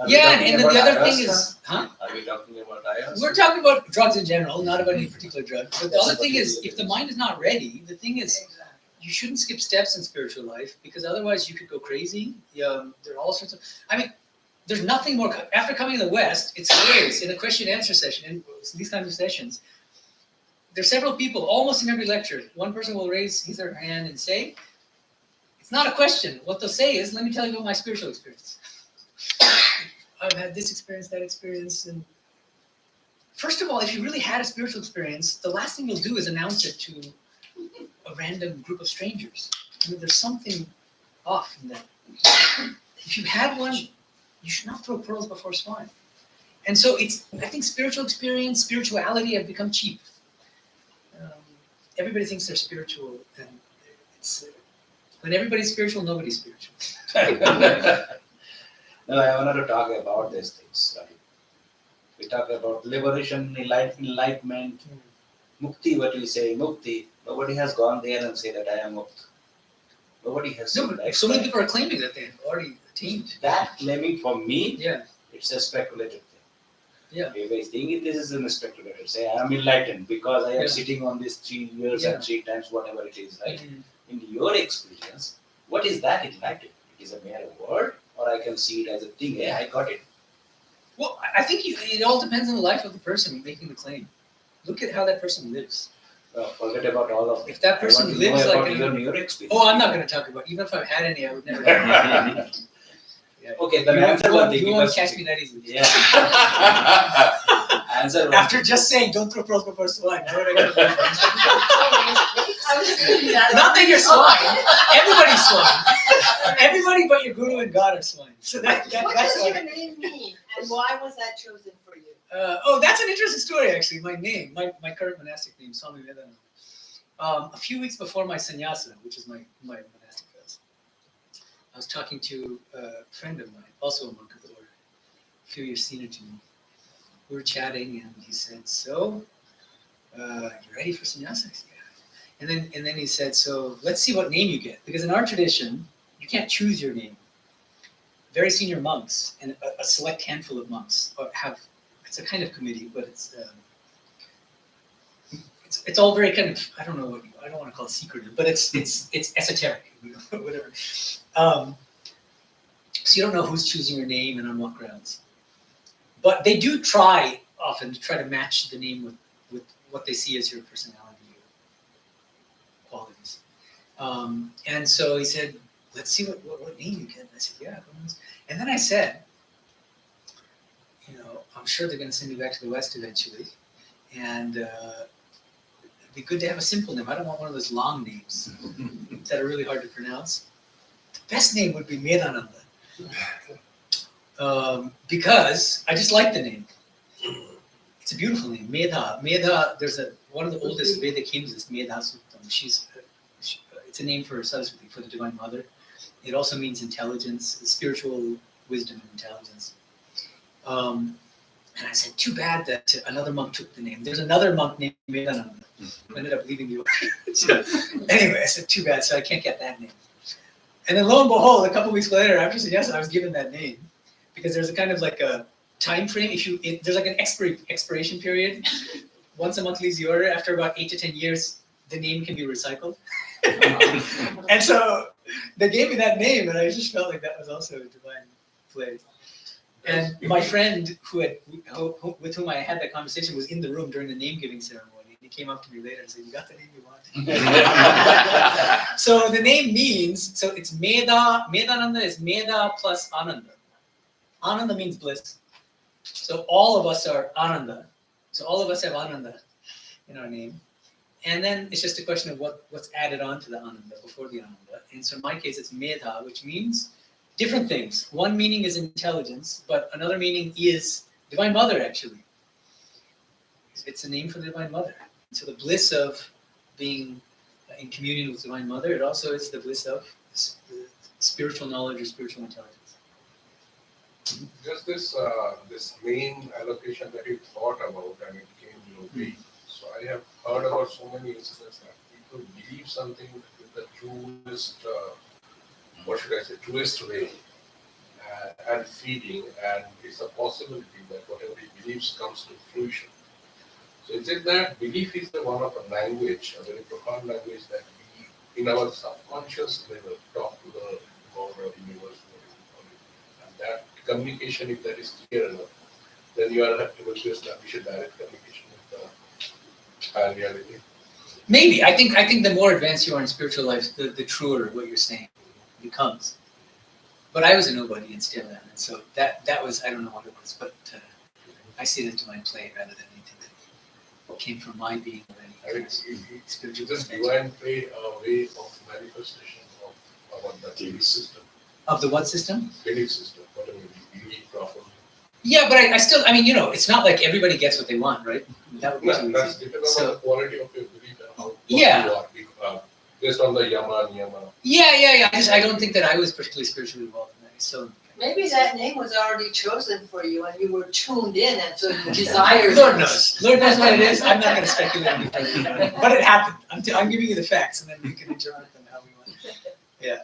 Yeah, and then the other thing is, Are we talking about ayahuasca? we're talking about drugs in general, not about any particular drug. But the other thing is, if the mind is not ready, the thing is, you shouldn't skip steps in spiritual life, because otherwise you could go crazy. There are all sorts of. There's nothing more. After coming to the West, it's hilarious. In a question and answer session, in these kinds of sessions, there's several people, almost in every lecture. One person will raise his or her hand and say, it's not a question. What they'll say is, let me tell you about my spiritual experience. I've had this experience, that experience. And first of all, if you really had a spiritual experience, the last thing you'll do is announce it to a random group of strangers. There's something off in that. If you had one, you should not throw pearls before swine. And so I think spiritual experience, spirituality have become cheap. Everybody thinks they're spiritual, and it's when everybody's spiritual, nobody's spiritual. No, I wanted to talk about these things. Right? We talk about liberation, enlightenment, mukti. What we say, mukti. Nobody has gone there and said that I am mukt. Nobody has No, said but that. so many people are claiming that they've already attained. That claiming for me, Yeah. it's a speculative thing. Yeah. If I think this is a speculative, say I am enlightened because I am Yeah. sitting on this 3 years Yeah. and 3 times whatever it is, right? Mhm. In your experience, what is that enlightened? It is a mere word, or I can see it as a thing. Hey, I got it. Well, I think it all depends on the life of the person making the claim. Look at how that person lives. Forget about all of it. If that person I want to lives know like about your experience. Oh, I'm not going to talk about. Even if I've had any, I would never. Yeah. Okay, then You won't- answer you one won't- thing. You won't because- catch me that easily. Yeah. Answer one After just saying, don't throw pearls before swine. Now what am I gonna do? I was thinking that. Not that you're swine. Everybody's swine. Everybody but your guru and God are swine. So What that's does why. your name mean, and why was that chosen for you? That's an interesting story, actually. My name, my current monastic name, Swami Medhanandaji. A few weeks before my sannyasa, which is my monastic vows, I was talking to a friend of mine, also a monk of the order, a few years senior to me, we were chatting, and he said, "So, you ready for sannyasa?" I said, "Yeah." And then he said, "So let's see what name you get, because in our tradition, you can't choose your name. Very senior monks and a select handful of monks have. It's a kind of committee, but it's all very kind of, I don't want to call it secretive, but it's esoteric, whatever. So you don't know who's choosing your name and on what grounds. But they do try often to try to match the name with what they see as your personality qualities. And so he said, let's see what name you get. And I said, yeah. And then I said, I'm sure they're going to send me back to the West eventually. And it'd be good to have a simple name. I don't want one of those long names that are really hard to pronounce. The best name would be Medhananda. Because I just like the name. It's a beautiful name, Medha. There's one of the oldest Vedic hymns is Medha Suktam. It's a name for Saraswati, for the Divine Mother. It also means intelligence, spiritual wisdom and intelligence. And I said, too bad that another monk took the name. There's another monk named Medhananda who ended up leaving the order. So, anyway, I said, too bad, so I can't get that name. And then lo and behold, a couple weeks later, after sannyasa, I was given that name because there's a kind of like a time frame. There's like an expiration period. Once a monk leaves the order, after about 8 to 10 years, the name can be recycled. And so they gave me that name, and I just felt like that was also a divine play. And my friend with whom I had that conversation was in the room during the name-giving ceremony. He came up to me later and said, "You got the name you wanted." So the name means, so it's Medha. Medhananda is Medha plus Ananda. Ananda means bliss. So all of us are Ananda. So all of us have Ananda in our name. And then it's just a question of what's added on to the Ananda before the Ananda. And so in my case, it's Medha, which means different things. One meaning is intelligence, but another meaning is Divine Mother, actually. It's a name for the Divine Mother. So the bliss of being in communion with Divine Mother, it also is the bliss of spiritual knowledge or spiritual intelligence. Just this name allocation that you thought about and it came your way. So I have heard about so many instances that people believe something with the truest, truest way and feeding, and it's a possibility that whatever he believes comes to fruition. So is it that belief is one of a language, a very profound language that we, in our subconscious level, talk to the God or universe, and that communication, if that is clear enough, then you are able to establish a direct communication with the higher reality. Maybe. I think the more advanced you are in spiritual life, the truer what you're saying becomes. But I was a nobody in Steel and so that was, I don't know what it was, but I see it as divine play rather than anything that came from my being or any kind of spiritual Just divine play, a way of manifestation of our belief system. Of the what system? Belief system, whatever we believe properly. Yeah, but I still, it's not like everybody gets what they want, right? That would be too That's easy. depends on the quality of your belief and how Yeah. you are, based on the yama, niyama. Yeah. I don't think that I was particularly spiritually involved in that. So Maybe that name was already chosen for you and you were tuned in and so you desired. Lord knows. Lord knows what it is. I'm not going to speculate any further about it. But it happened. I'm giving you the facts, and then we can interpret them how we want. Yeah.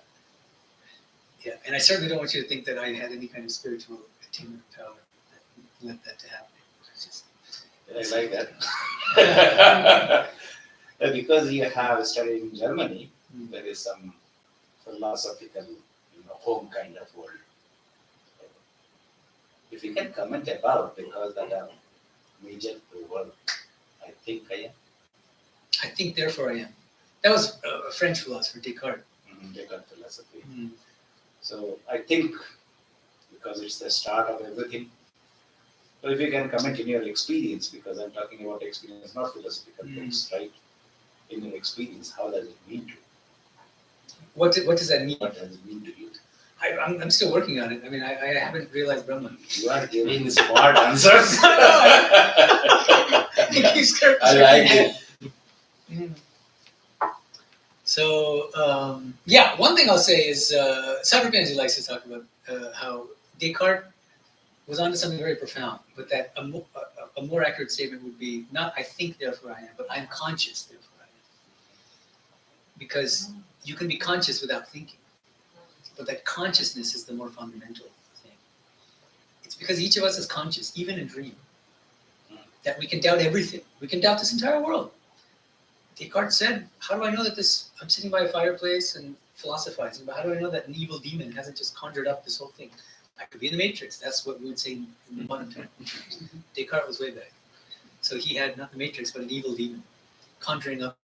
And I certainly don't want you to think that I had any kind of spiritual attainment power that led that to happen. I like that. Because you have studied in Germany, there is some philosophical, home kind of world. If you can comment about, because that are major world, I think I am. I think, therefore, I am. That was a French philosopher, Descartes. Descartes philosophy. So I think, because it's the start of everything. So if you can comment in your experience, because I'm talking about experience, not philosophical books, right? In your experience, how does it mean to you? What does that mean? What does it mean to you? I'm still working on it. I haven't realized Brahman. You are giving smart answers. I like it. So, one thing I'll say is, Sadrapanji likes to talk about how Descartes was onto something very profound, but that a a more accurate statement would be not I think therefore I am, but I'm conscious therefore I am. Because you can be conscious without thinking, but that consciousness is the more fundamental thing. It's because each of us is conscious, even in dream, that we can doubt everything. We can doubt this entire world. Descartes said, how do I know that I'm sitting by a fireplace and philosophizing, but how do I know that an evil demon hasn't just conjured up this whole thing? I could be in the Matrix. That's what we would say in the modern terms. Descartes was way back. So he had not the Matrix, but an evil demon conjuring up.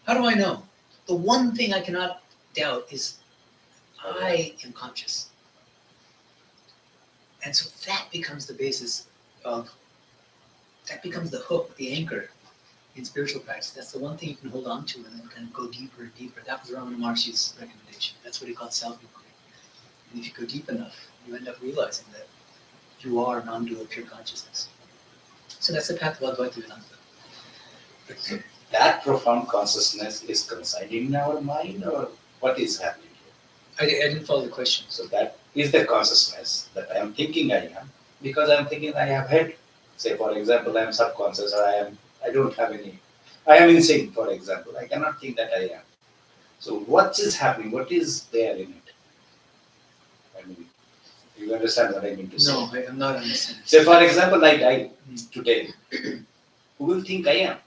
How do I know? The one thing I cannot doubt is I am conscious. And so that becomes the basis that becomes the hook, the anchor in spiritual practice. That's the one thing you can hold on to and then kind of go deeper and deeper. That was Ramana Maharshi's recommendation. That's what he called self-inquiry. And if you go deep enough, you end up realizing that you are non-dual pure consciousness. So that's the path of Advaita Vedanta. So that profound consciousness is consigned in our mind, or what is happening here? I didn't follow the question. So that is the consciousness that I am thinking I am, because I am thinking I have head. Say, for example, I am subconscious, or I am insane, for example. I cannot think that I am. So what is happening? What is there in it? I mean, you understand what I mean to say? No, I'm not understanding. Say, for example, I die today. Who will think I am?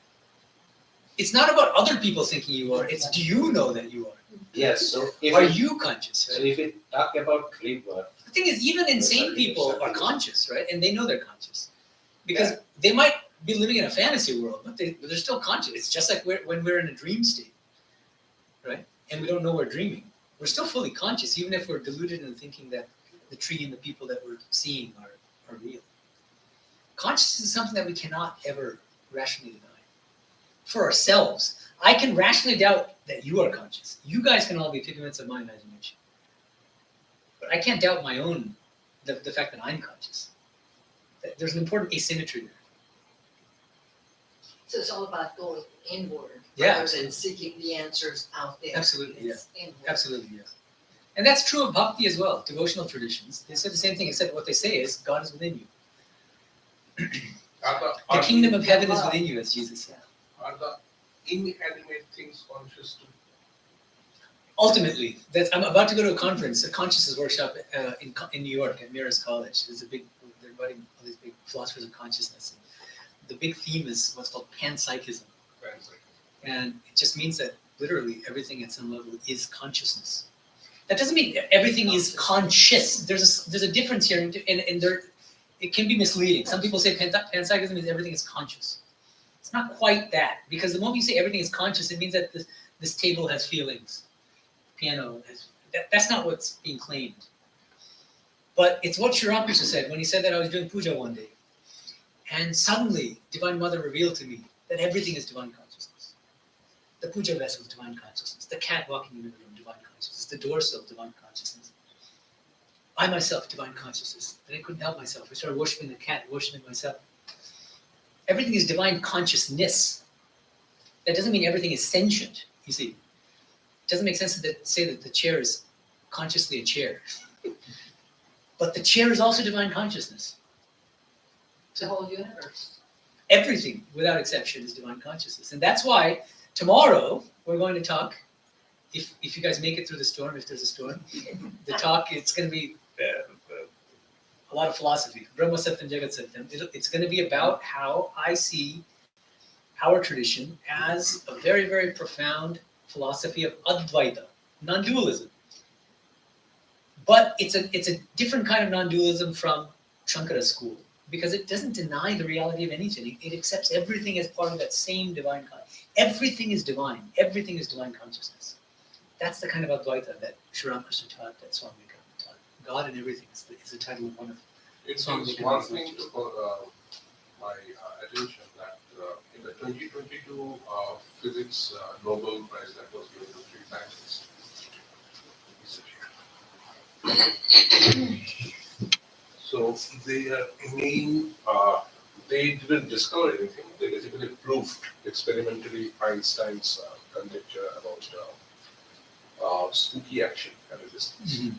It's not about other people thinking you are. It's do you know that you are? Yes, so Are you conscious? so Right? if we talk about rebirth, The thing is, even insane people are conscious, right? And they know they're conscious. Because they might be living in a fantasy world, but they're still conscious. It's just like when we're in a dream state, right? And we don't know we're dreaming. We're still fully conscious, even if we're deluded in thinking that the tree and the people that we're seeing are real. Consciousness is something that we cannot ever rationally deny. For ourselves, I can rationally doubt that you are conscious. You guys can all be figments of my imagination. But I can't doubt my own, the fact that I'm conscious. There's an important asymmetry there. So it's all about going inward Yeah, rather than seeking the answers out there. Absolutely, It's inward. Absolutely, yes. And that's true of bhakti as well, devotional traditions. They say the same thing, except what they say is God is within you. The kingdom of heaven is within you, as Jesus said. Are the inanimate things conscious too? Ultimately, I'm about to go to a conference, a consciousness workshop in New York at Mira's College. They're inviting all these big philosophers of consciousness. And the big theme is what's called panpsychism. And it just means that literally everything at some level is consciousness. That doesn't mean everything is conscious. There's a difference here, and it can be misleading. Some people say panpsychism means everything is conscious. It's not quite that, because the moment you say everything is conscious, it means that this table has feelings. Piano has, that's not what's being claimed. But it's what Sri Ramakrishna said when he said that I was doing puja one day. And suddenly, Divine Mother revealed to me that everything is divine consciousness. The puja vessel is divine consciousness. The cat walking in the room, divine consciousness. The door sill, divine consciousness. I myself, divine consciousness. And I couldn't help myself. I started worshiping the cat, worshiping myself. Everything is divine consciousness. That doesn't mean everything is sentient, you see. It doesn't make sense to say that the chair is consciously a chair. But the chair is also divine consciousness. The whole universe. Everything, without exception, is divine consciousness. And that's why tomorrow we're going to talk, if you guys make it through the storm, if there's a storm, the talk, it's going to be a lot of philosophy. Brahma Satyam Jagat Satyam. It's going to be about how I see our tradition as a very, very profound philosophy of Advaita, non-dualism. But it's a different kind of non-dualism from Shankara's school, because it doesn't deny the reality of anything. It accepts everything as part of that same divine consciousness. Everything is divine. Everything is divine consciousness. That's the kind of Advaita that Sri Ramakrishna taught, that Swami taught. God and everything is the title of one of It Swami is one thing to my attention that in the 2022 physics Nobel Prize that was given to three scientists. So their main, they didn't discover anything. They basically proved experimentally Einstein's conjecture about spooky action at a distance.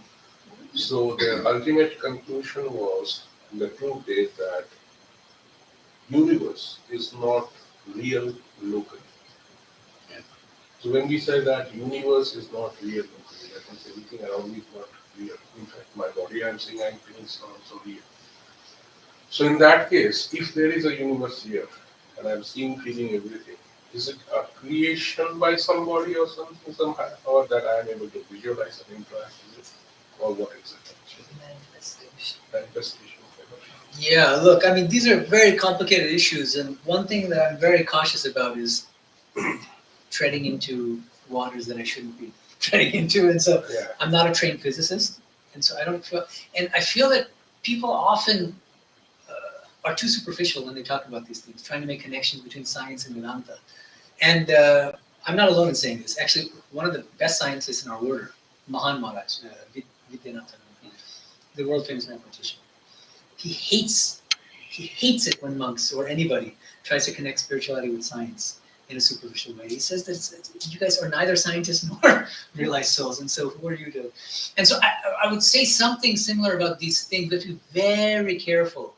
So their ultimate conclusion was, and they proved it, that universe is not real locally. So when we say that universe is not real locally, that means everything around me is not real. In fact, my body I'm seeing, I'm feeling is not also real. So in that case, if there is a universe here, and I'm seeing, feeling everything, is it a creation by somebody or something somehow, or that I am able to visualize and interact with, or what is it actually? Manifestation. Manifestation. Yeah, look, I mean, these are very complicated issues, and one thing that I'm very cautious about is treading into waters that I shouldn't be treading into. And so Yeah. I'm not a trained physicist, and so I don't feel, and I feel that people often are too superficial when they talk about these things, trying to make connections between science and Vedanta. And I'm not alone in saying this. Actually, one of the best scientists in our order, Medhanandaji, Vidyanatha, the world famous mathematician, he hates it when monks or anybody tries to connect spirituality with science in a superficial way. He says that you guys are neither scientists nor realized souls, and so who are you to? And so I would say something similar about these things, but to be very careful,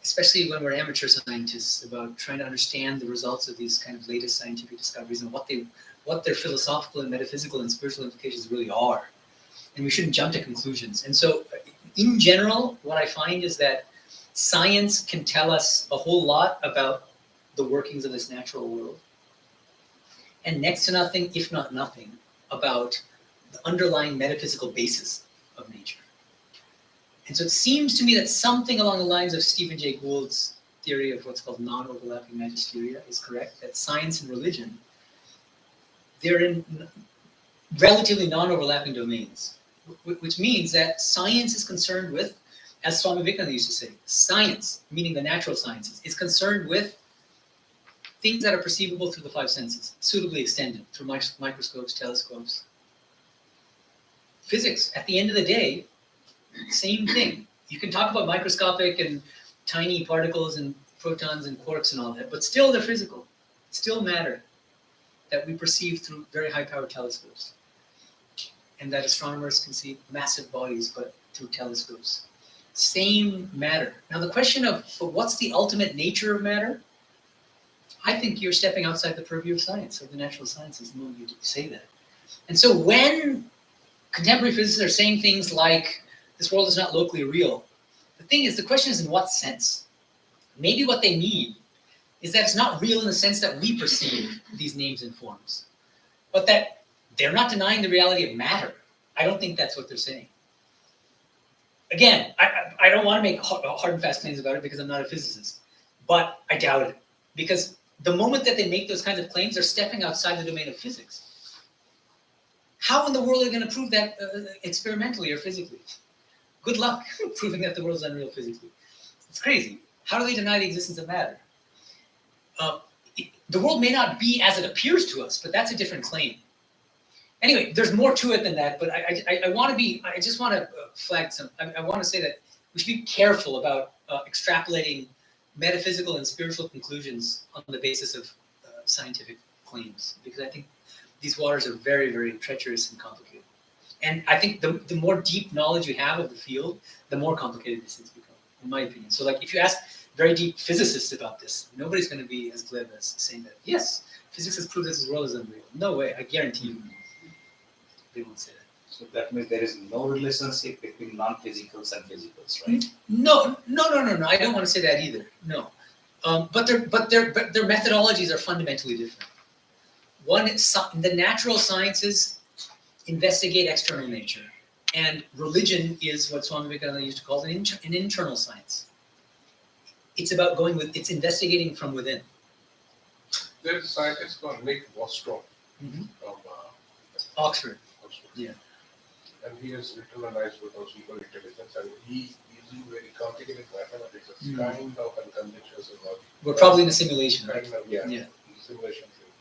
especially when we're amateur scientists, about trying to understand the results of these kind of latest scientific discoveries and what their philosophical and metaphysical and spiritual implications really are. And we shouldn't jump to conclusions. And so, in general, what I find is that science can tell us a whole lot about the workings of this natural world, and next to nothing, if not nothing, about the underlying metaphysical basis of nature. And so it seems to me that something along the lines of Stephen Jay Gould's theory of what's called non-overlapping magisteria is correct, that science and religion, they're in relatively non-overlapping domains, which means that science is concerned with, as Swami Vivekananda used to say, science, meaning the natural sciences, is concerned with things that are perceivable through the five senses, suitably extended through microscopes, telescopes. Physics, at the end of the day, same thing. You can talk about microscopic and tiny particles and protons and quarks and all that, but still they're physical, still matter that we perceive through very high-powered telescopes, and that astronomers can see massive bodies, but through telescopes. Same matter. Now the question of what's the ultimate nature of matter? I think you're stepping outside the purview of science, of the natural sciences, the moment you say that. And so when contemporary physicists are saying things like, this world is not locally real, the question is in what sense? Maybe what they mean is that it's not real in the sense that we perceive these names and forms, but that they're not denying the reality of matter. I don't think that's what they're saying. Again, I don't want to make hard and fast claims about it because I'm not a physicist, but I doubt it. Because the moment that they make those kinds of claims, they're stepping outside the domain of physics. How in the world are they going to prove that experimentally or physically? Good luck proving that the world is unreal physically. It's crazy. How do they deny the existence of matter? The world may not be as it appears to us, but that's a different claim. Anyway, there's more to it than that, but I just want to flag some, I want to say that we should be careful about extrapolating metaphysical and spiritual conclusions on the basis of scientific claims, because I think these waters are very, very treacherous and complicated. And I think the more deep knowledge you have of the field, the more complicated these things become, in my opinion. So like if you ask very deep physicists about this, nobody's going to be as glib as saying that, yes, physics has proved this world is unreal. No way, I guarantee you, they won't say that. So that means there is no relationship between non-physicals and physicals, right? No. I don't want to say that either. No, but their methodologies are fundamentally different. One, the natural sciences investigate external nature, and religion is what Swami Vivekananda used to call an internal science. It's about it's investigating from within. There's a scientist called Nick Bostrom Mhm. from Oxford. Oxford. Yeah. And he has written a nice book on super intelligence, and he using very complicated mathematics. It's kind of unconventional logic. We're probably in a simulation, right? Kind of, yeah. Yeah. Simulation theory.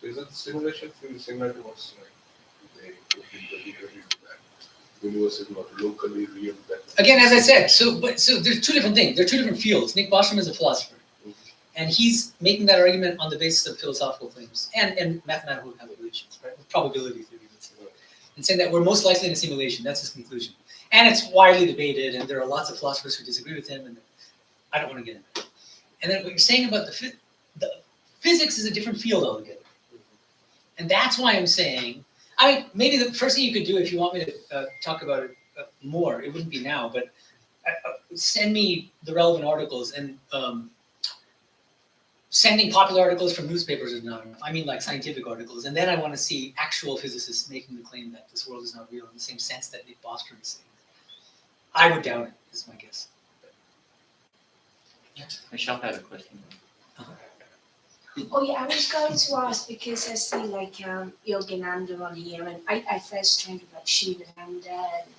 So is it simulation theory similar to what's like they put in the literary that universe is not locally real? That Again, as I said, so there's two different things. There are two different fields. Nick Bostrom is a philosopher, and he's making that argument on the basis of philosophical claims and mathematical calculations, right? With probability theory, and saying that we're most likely in a simulation. That's his conclusion, and it's widely debated, and there are lots of philosophers who disagree with him, and I don't want to get into it. And then what you're saying about the physics is a different field altogether. And that's why I'm saying, I mean, maybe the first thing you could do if you want me to talk about it more, it wouldn't be now, but send me the relevant articles, and sending popular articles from newspapers is not enough. I mean like scientific articles. And then I want to see actual physicists making the claim that this world is not real in the same sense that Nick Bostrom is saying. I would doubt it, is my guess. Michelle had a question. Oh yeah, I was going to ask because I see like Yogananda on here, and I first trained with like Shivananda and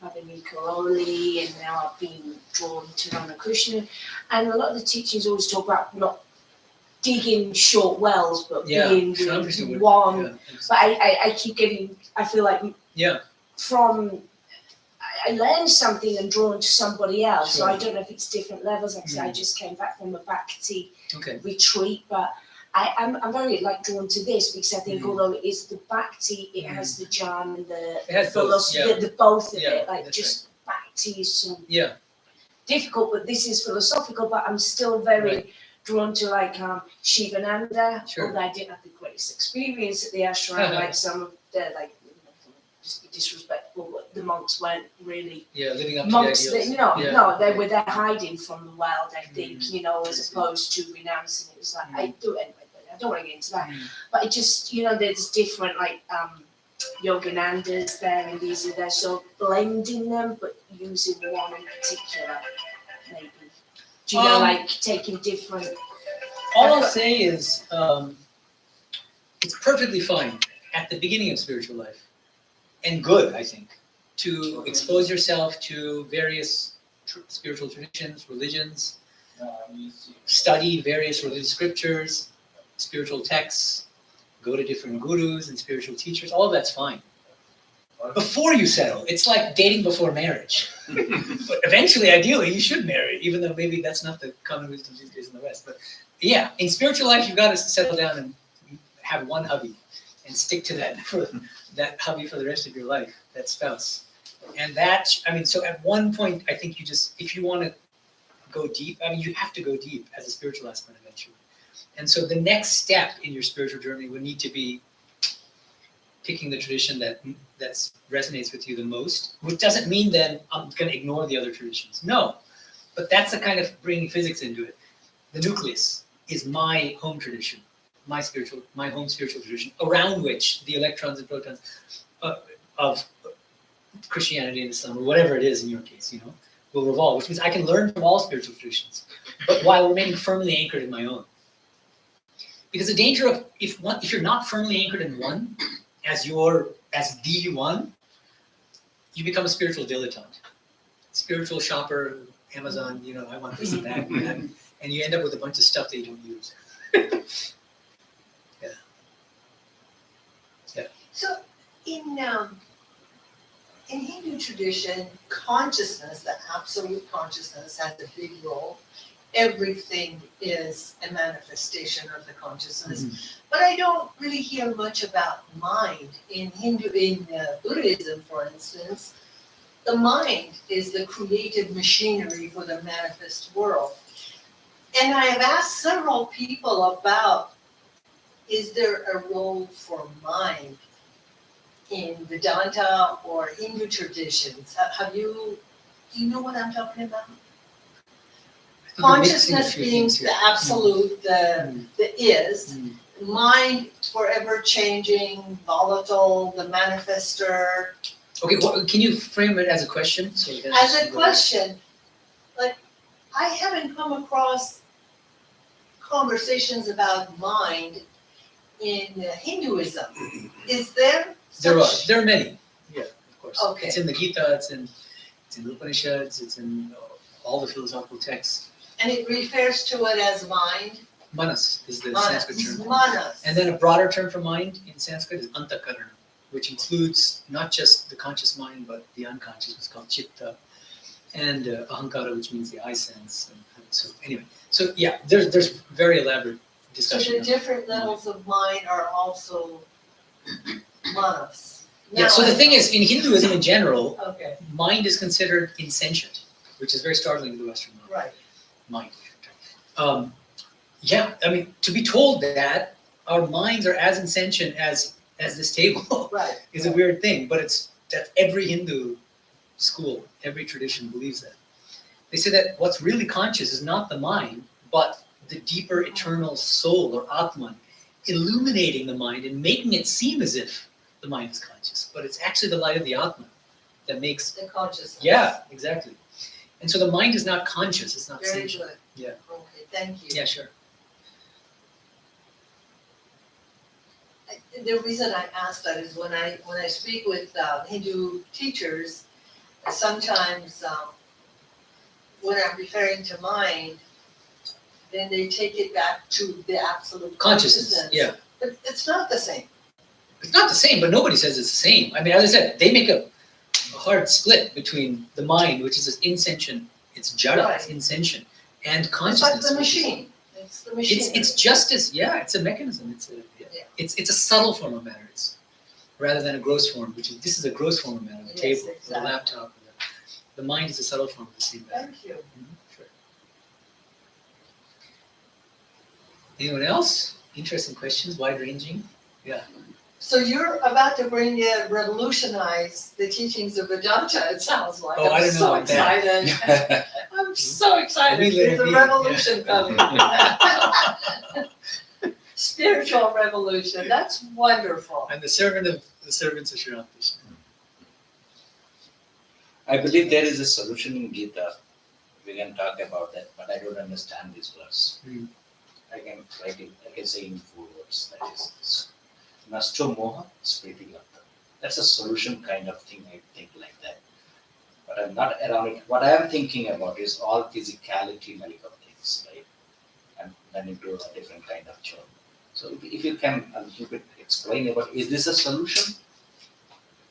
Mother Nikaroli, and now I've been drawn to Ramakrishna, and a lot of the teachings always talk about not digging short wells, but being the one. Yeah. But I keep getting, I feel like from I learned something and drawn to somebody else. So I don't know if it's different levels. Like I said, I just came back from a Bhakti retreat, but I'm very like drawn to this because I think although it is the Bhakti, it has the jhana and the philosophy, the both of it. Like just Bhakti is so difficult, but this is philosophical. But I'm still very drawn to like Shivananda. Although I didn't have the greatest experience at the ashram, like some of the like. Just be disrespectful, but the monks weren't really living up monks. To the no, they were there hiding from the world. I think as opposed to renouncing. It was like I do it anyway, but I don't want to get into that. But it just there's different like Yoganandas there and these are there, so blending them, but using one in particular, maybe. Do you know like taking different? All I'll say is it's perfectly fine at the beginning of spiritual life. And good, I think, to expose yourself to various spiritual traditions, religions, study various religious scriptures, spiritual texts, go to different gurus and spiritual teachers. All of that's fine. Before you settle, it's like dating before marriage. But eventually, ideally, you should marry, even though maybe that's not the common wisdom these days in the West. But yeah, in spiritual life, you've got to settle down and have one hubby and stick to that hubby for the rest of your life, that spouse. And so at one point, I think if you want to go deep, you have to go deep as a spiritual aspirant eventually. And so the next step in your spiritual journey would need to be picking the tradition that resonates with you the most, which doesn't mean then I'm going to ignore the other traditions. No, but that's the kind of bringing physics into it. The nucleus is my home tradition. My home spiritual tradition, around which the electrons and protons of Christianity and Islam, or whatever it is in your case, will revolve, which means I can learn from all spiritual traditions, but while remaining firmly anchored in my own. Because the danger of, if you're not firmly anchored in one, as the one, you become a spiritual dilettante, spiritual shopper, Amazon, I want this and that, and you end up with a bunch of stuff that you don't use. So in Hindu tradition, consciousness, the absolute consciousness, has a big role. Everything is a manifestation of the consciousness. But I don't really hear much about mind. In Buddhism, for instance, the mind is the creative machinery for the manifest world. And I have asked several people about, is there a role for mind in Vedanta or Hindu traditions? Do you know what I'm talking about? Consciousness being the absolute, the is, mind forever changing, volatile, the manifester. Okay, can you frame it as a question? As a question, like I haven't come across conversations about mind in Hinduism. Is there? There are many. Yeah, of course. Okay. It's in the Gita. It's in the Upanishads. It's in all the philosophical texts. And it refers to it as mind. Manas is the Sanskrit term. Manas. And then a broader term for mind in Sanskrit is antakarana, which includes not just the conscious mind, but the unconscious, it's called chitta, and ahankara, which means the I sense. And so anyway, so yeah, there's very elaborate discussion. So the different levels of mind are also manas. Yeah, so the thing is, in Hinduism in general, Okay, mind is considered insentient, which is very startling to the Western mind. right. mind. Yeah, I mean, to be told that our minds are as insentient as this table Right. is a weird thing, but that every Hindu school, every tradition believes that. They say that what's really conscious is not the mind, but the deeper eternal soul or Atman illuminating the mind and making it seem as if the mind is conscious. But it's actually the light of the Atman that makes. The consciousness. Yeah, exactly. And so the mind is not conscious, it's not Very sentient. good. Yeah. Okay, thank you. Yeah, sure. The reason I ask that is when I speak with Hindu teachers, sometimes when I'm referring to mind, then they take it back to the absolute Consciousness, yeah. But it's not the same. It's not the same, but nobody says it's the same. I mean, as I said, they make a hard split between the mind, which is this insentient, it's jada, Right. it's insentient, and It's consciousness. like the which is- machine. It's the machine. It's just as, yeah, it's a mechanism. It's a subtle form of matter. It's rather than a gross form, this is a gross form of matter, the Yes, table, or the exactly. laptop. The mind is a subtle form of the same matter. Thank you. Sure. Anyone else? Interesting questions, wide ranging. Yeah. So you're about to revolutionize the teachings of Vedanta, it sounds like. Oh, I I'm don't know so about that. excited. I'm so excited. We let There's it a be, revolution coming. Spiritual revolution. That's wonderful. I'm the servant of the servants of Sri Ramakrishna. I believe there is a solution in Gita. We can talk about that, but I don't understand this verse. I can write it, I can say in 4 words. That is this. Nasto moha spriti labdha. That's a solution kind of thing, I think like that. But I'm not around it. What I am thinking about is all physicality like of things, right? And then into a different kind of job. So if you can a little bit explain about, is this a solution?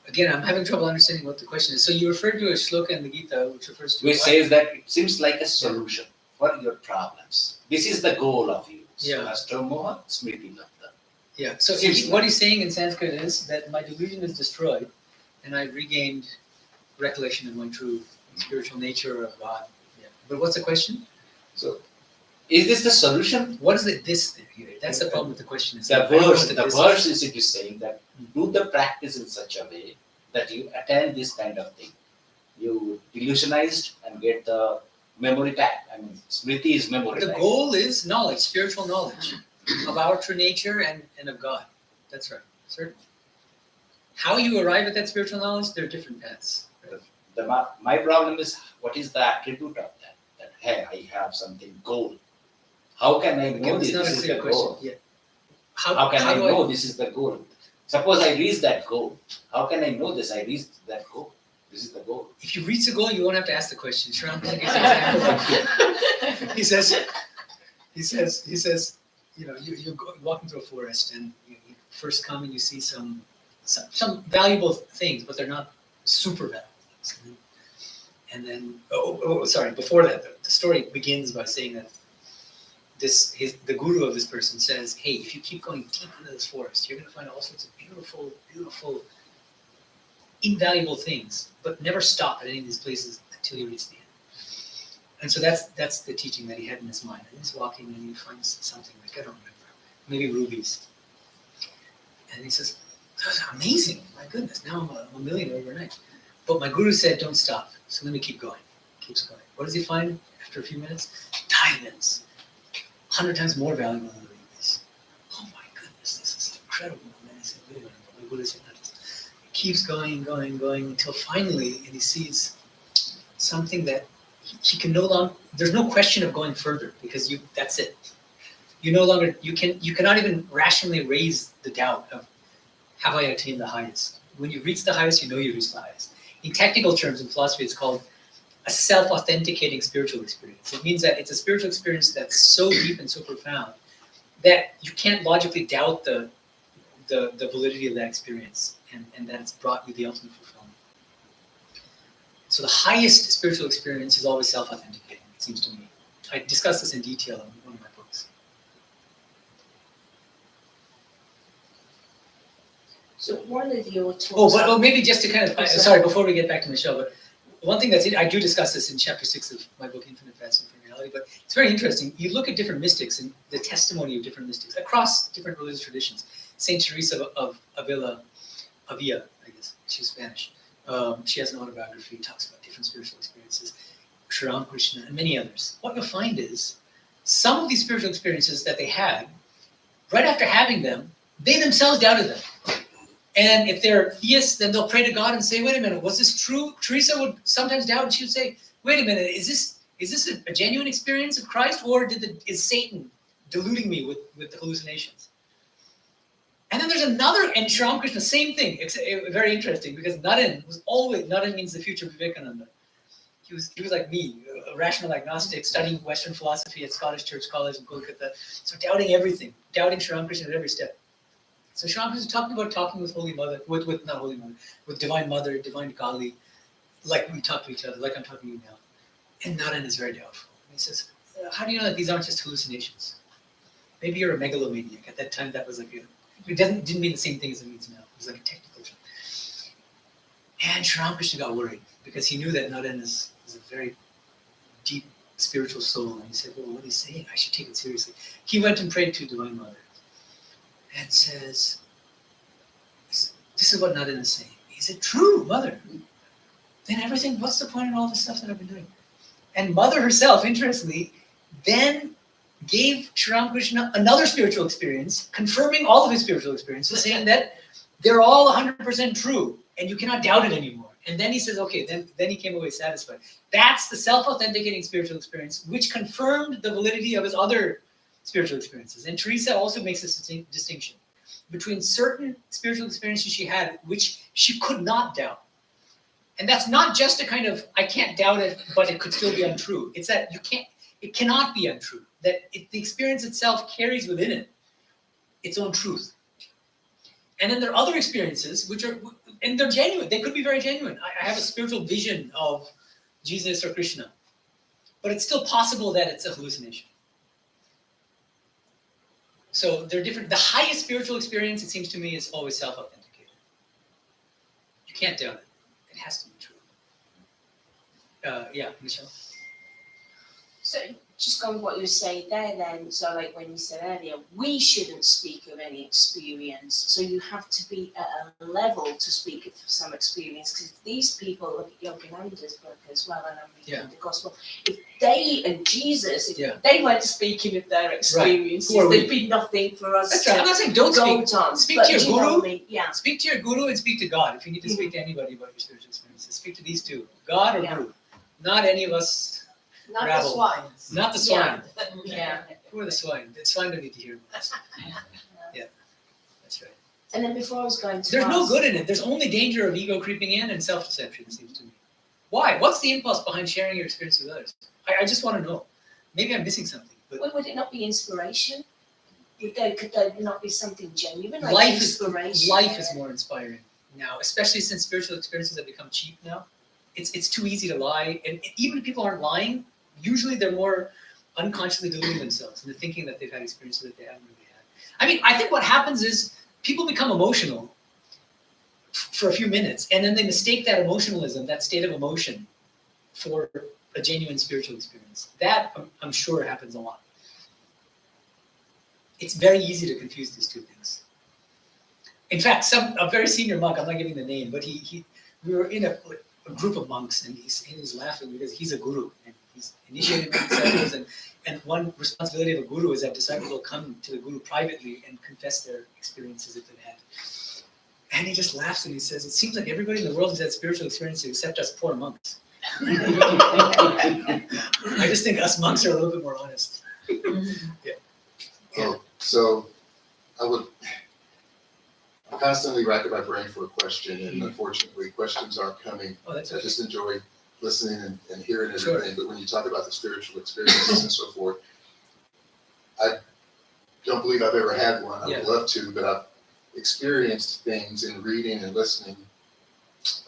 Again, I'm having trouble understanding what the question is. So you referred to a shloka in the Gita, which refers to Which says that it seems like a solution for your problems. This is the goal of you. So Yeah. Nasto moha smriti labdha. Yeah, so Seems what he's saying in Sanskrit is that my delusion is destroyed and I've regained recollection of my true spiritual nature of God. Yeah. But what's the question? So is this the solution? What is it this thing here? That's the problem with the question. Is The I don't know verse, what the this verse is it is saying that do the practice in such a way that you attain this kind of thing. You illusionized and get the memory back. I mean, smriti is memory. The back. goal is knowledge, spiritual knowledge of our true nature and of God. That's right, certainly. How you arrive at that spiritual knowledge, there are different paths. My problem is what is the attribute of that? That hey, I have something goal. How can I know Again, this? it's not This a is clear the question. goal. Yeah. How can I do know this is the goal? Suppose I reach that goal. How can I know this? I reached that goal. This is the goal. If you reach the goal, you won't have to ask the question. Sri Ramakrishna gives an example. He says, you know, you're walking through a forest and you first come and you see some valuable things, but they're not super valuable things. And then, sorry, before that, the story begins by saying that the guru of this person says, hey, if you keep going deep into this forest, you're going to find all sorts of beautiful, beautiful, invaluable things, but never stop at any of these places until you reach the end. And so that's the teaching that he had in his mind. And he's walking and he finds something like, I don't remember, maybe rubies. And he says, that's amazing, my goodness, now I'm a millionaire overnight. But my guru said, don't stop, so let me keep going. Keeps going. What does he find after a few minutes? Diamonds, 100 times more valuable than the rubies. Oh my goodness, this is incredible. And then he said, wait a minute, my guru said, he keeps going until finally, and he sees something that he can no longer. There's no question of going further because that's it. You no longer you cannot even rationally raise the doubt of have I attained the highest. When you reach the highest, you know you reach the highest. In technical terms, in philosophy, it's called a self-authenticating spiritual experience. It means that it's a spiritual experience that's so deep and so profound that you can't logically doubt the validity of that experience and that it's brought you the ultimate fulfillment. So the highest spiritual experience is always self-authenticating, it seems to me. I discuss this in detail in one of my books. So one of your talks. Oh, maybe just to kind of, sorry, before we get back to Michelle, but one thing I do discuss this in chapter 6 of my book, Infinite Paths and Free personality, but it's very interesting. You look at different mystics and the testimony of different mystics across different religious traditions. Saint Teresa of Avila, I guess, she's Spanish. She has an autobiography, talks about different spiritual experiences. Sri Ramakrishna and many others. What you'll find is some of these spiritual experiences that they had, right after having them, they themselves doubted them. And if they're theists, then they'll pray to God and say, wait a minute, was this true? Teresa would sometimes doubt, and she would say, wait a minute, is this a genuine experience of Christ, or is Satan deluding me with the hallucinations? And then there's another, and Sri Ramakrishna, same thing. It's very interesting, because Naran means the future Vivekananda. He was like me, a rational agnostic, studying Western philosophy at Scottish Church College in Kolkata. So doubting everything, doubting Sri Ramakrishna at every step. So Sri Ramakrishna is talking with Holy Mother, with not Holy Mother, with Divine Mother, Divine Kali, like we talk to each other, like I'm talking to you now. And Naran is very doubtful. And he says, how do you know that these aren't just hallucinations? Maybe you're a megalomaniac. At that time, that was like it didn't mean the same thing as it means now. It was like a technical term. And Sri Ramakrishna got worried, because he knew that Naran is a very deep spiritual soul. And he said, well, what he's saying, I should take it seriously. He went and prayed to Divine Mother and says, this is what Naran is saying. Is it true, Mother? Then everything, what's the point in all this stuff that I've been doing? And Mother herself, interestingly, then gave Sri Ramakrishna another spiritual experience, confirming all of his spiritual experiences, saying that they're all 100% true, and you cannot doubt it anymore. And then he says, okay, then he came away satisfied. That's the self-authenticating spiritual experience, which confirmed the validity of his other spiritual experiences. And Teresa also makes this distinction between certain spiritual experiences she had, which she could not doubt. And that's not just a kind of, I can't doubt it, but it could still be untrue. It's that it cannot be untrue. That the experience itself carries within it its own truth. And then there are other experiences which are, and they're genuine. They could be very genuine. I have a spiritual vision of Jesus or Krishna, but it's still possible that it's a hallucination. So they're different. The highest spiritual experience, it seems to me, is always self-authenticated. You can't doubt it. It has to be true. Yeah, Michelle? So just going with what you were saying there then, so like when you said earlier, we shouldn't speak of any experience. So you have to be at a level to speak of some experience, because these people, look at Yogananda's book as well, and I'm reading the gospel, if they and Jesus, if they weren't speaking of their experiences, there'd be nothing for us That's to right. I'm not saying don't go on. Speak to your you know guru. what I mean? Yeah. Speak to your guru and speak to God. If you need to speak to anybody about your spiritual experiences, speak to these two, God or guru. Not any of us. Not the Rabble. swines. Not the swine. Yeah. Who are the swine? The swine don't need to hear about us. Yeah, that's right. And then before I was going to There's no ask- good in it. There's only danger of ego creeping in and self-deception, it seems to me. Why? What's the impulse behind sharing your experience with others? I just want to know. Maybe I'm missing something. But Well, would it not be inspiration? Could there not be something genuine, like life inspiration? life is more inspiring now, especially since spiritual experiences have become cheap now. It's too easy to lie, and even if people aren't lying, usually they're more unconsciously deluding themselves into thinking that they've had experiences that they haven't really had. I mean, I think what happens is people become emotional for a few minutes, and then they mistake that emotionalism, that state of emotion, for a genuine spiritual experience. That, I'm sure, happens a lot. It's very easy to confuse these two things. In fact, a very senior monk, I'm not giving the name, but we were in a group of monks, and he's laughing because he's a guru, and he's initiated many disciples, and one responsibility of a guru is that disciples will come to the guru privately and confess their experiences if they've had. And he just laughs and he says, it seems like everybody in the world has had spiritual experiences except us poor monks. I just think us monks are a little bit more honest. So I constantly racking my brain for a question, and unfortunately questions aren't coming. Oh, that's I okay. just enjoy listening and hearing Sure. everything, but when you talk about the spiritual experiences and so forth, I don't believe I've ever had one. I would love to, but I've experienced things in reading and listening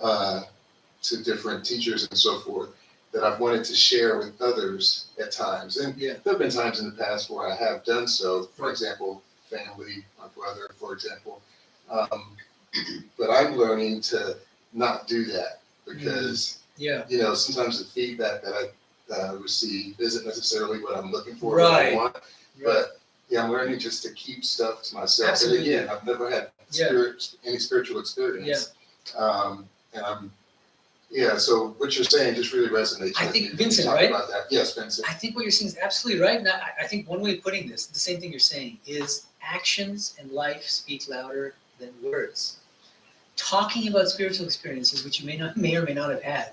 to different teachers and so forth that I've wanted to share with others at times. And there have been times in the past where I have done so, for example, family, my brother, for example. But I'm learning to not do that because, you know, sometimes the feedback that that I receive isn't necessarily what I'm looking for, what I want. But yeah, I'm learning just to keep stuff to myself. Absolutely. And again, I've never had any spiritual experience. And I'm, so what you're saying just really resonates. I with think me. Vincent, You talk right? About that. Yes, Vincent. I think what you're saying is absolutely right. Now, I think one way of putting this, the same thing you're saying, is actions and life speak louder than words. Talking about spiritual experiences, which you may or may not have had,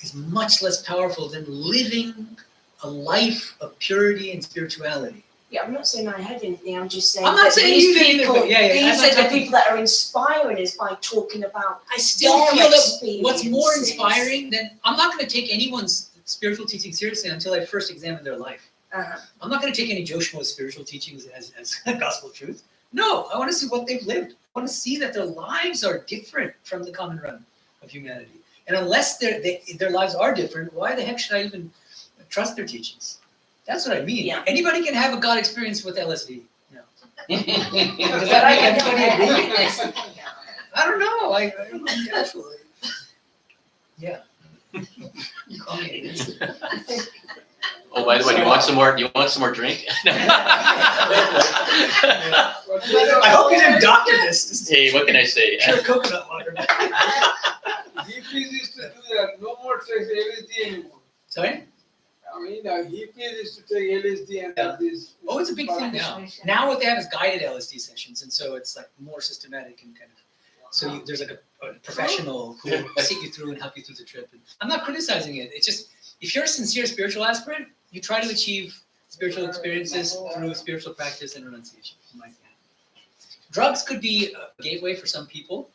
is much less powerful than living a life of purity and spirituality. Yeah, I'm not saying I had anything. I'm just saying. I'm not that saying these you did either, people, but yeah, these I'm not are the talking- people that are inspiring us by talking about. I still Their feel that what's more experiences. inspiring than, I'm not going to take anyone's spiritual teaching seriously until I first examine their life. I'm not going to take any Joe Schmo's spiritual teachings as gospel truth. No, I want to see what they've lived. I want to see that their lives are different from the common run of humanity. And unless their lives are different, why the heck should I even trust their teachings? That's what I mean. Yeah. Anybody can have a God experience with LSD. No. Does that make everybody agree? I don't know. I don't know. Actually. Yeah. You call me it. Oh, by the way, do you want some more? Do you want some more drink? I hope you didn't doctor this. Hey, what can I say? Pure coconut water. Hippies used to do that. No more take LSD anymore. Sorry? I mean, hippies used to take LSD and have this. Oh, it's a big thing now. Now what they have is guided LSD sessions, and so it's like more systematic and kind of. So there's like a professional who will see you through and help you through the trip. And I'm not criticizing it. It's just if you're a sincere spiritual aspirant, you try to achieve spiritual experiences through spiritual practice and renunciation. Drugs could be a gateway for some people,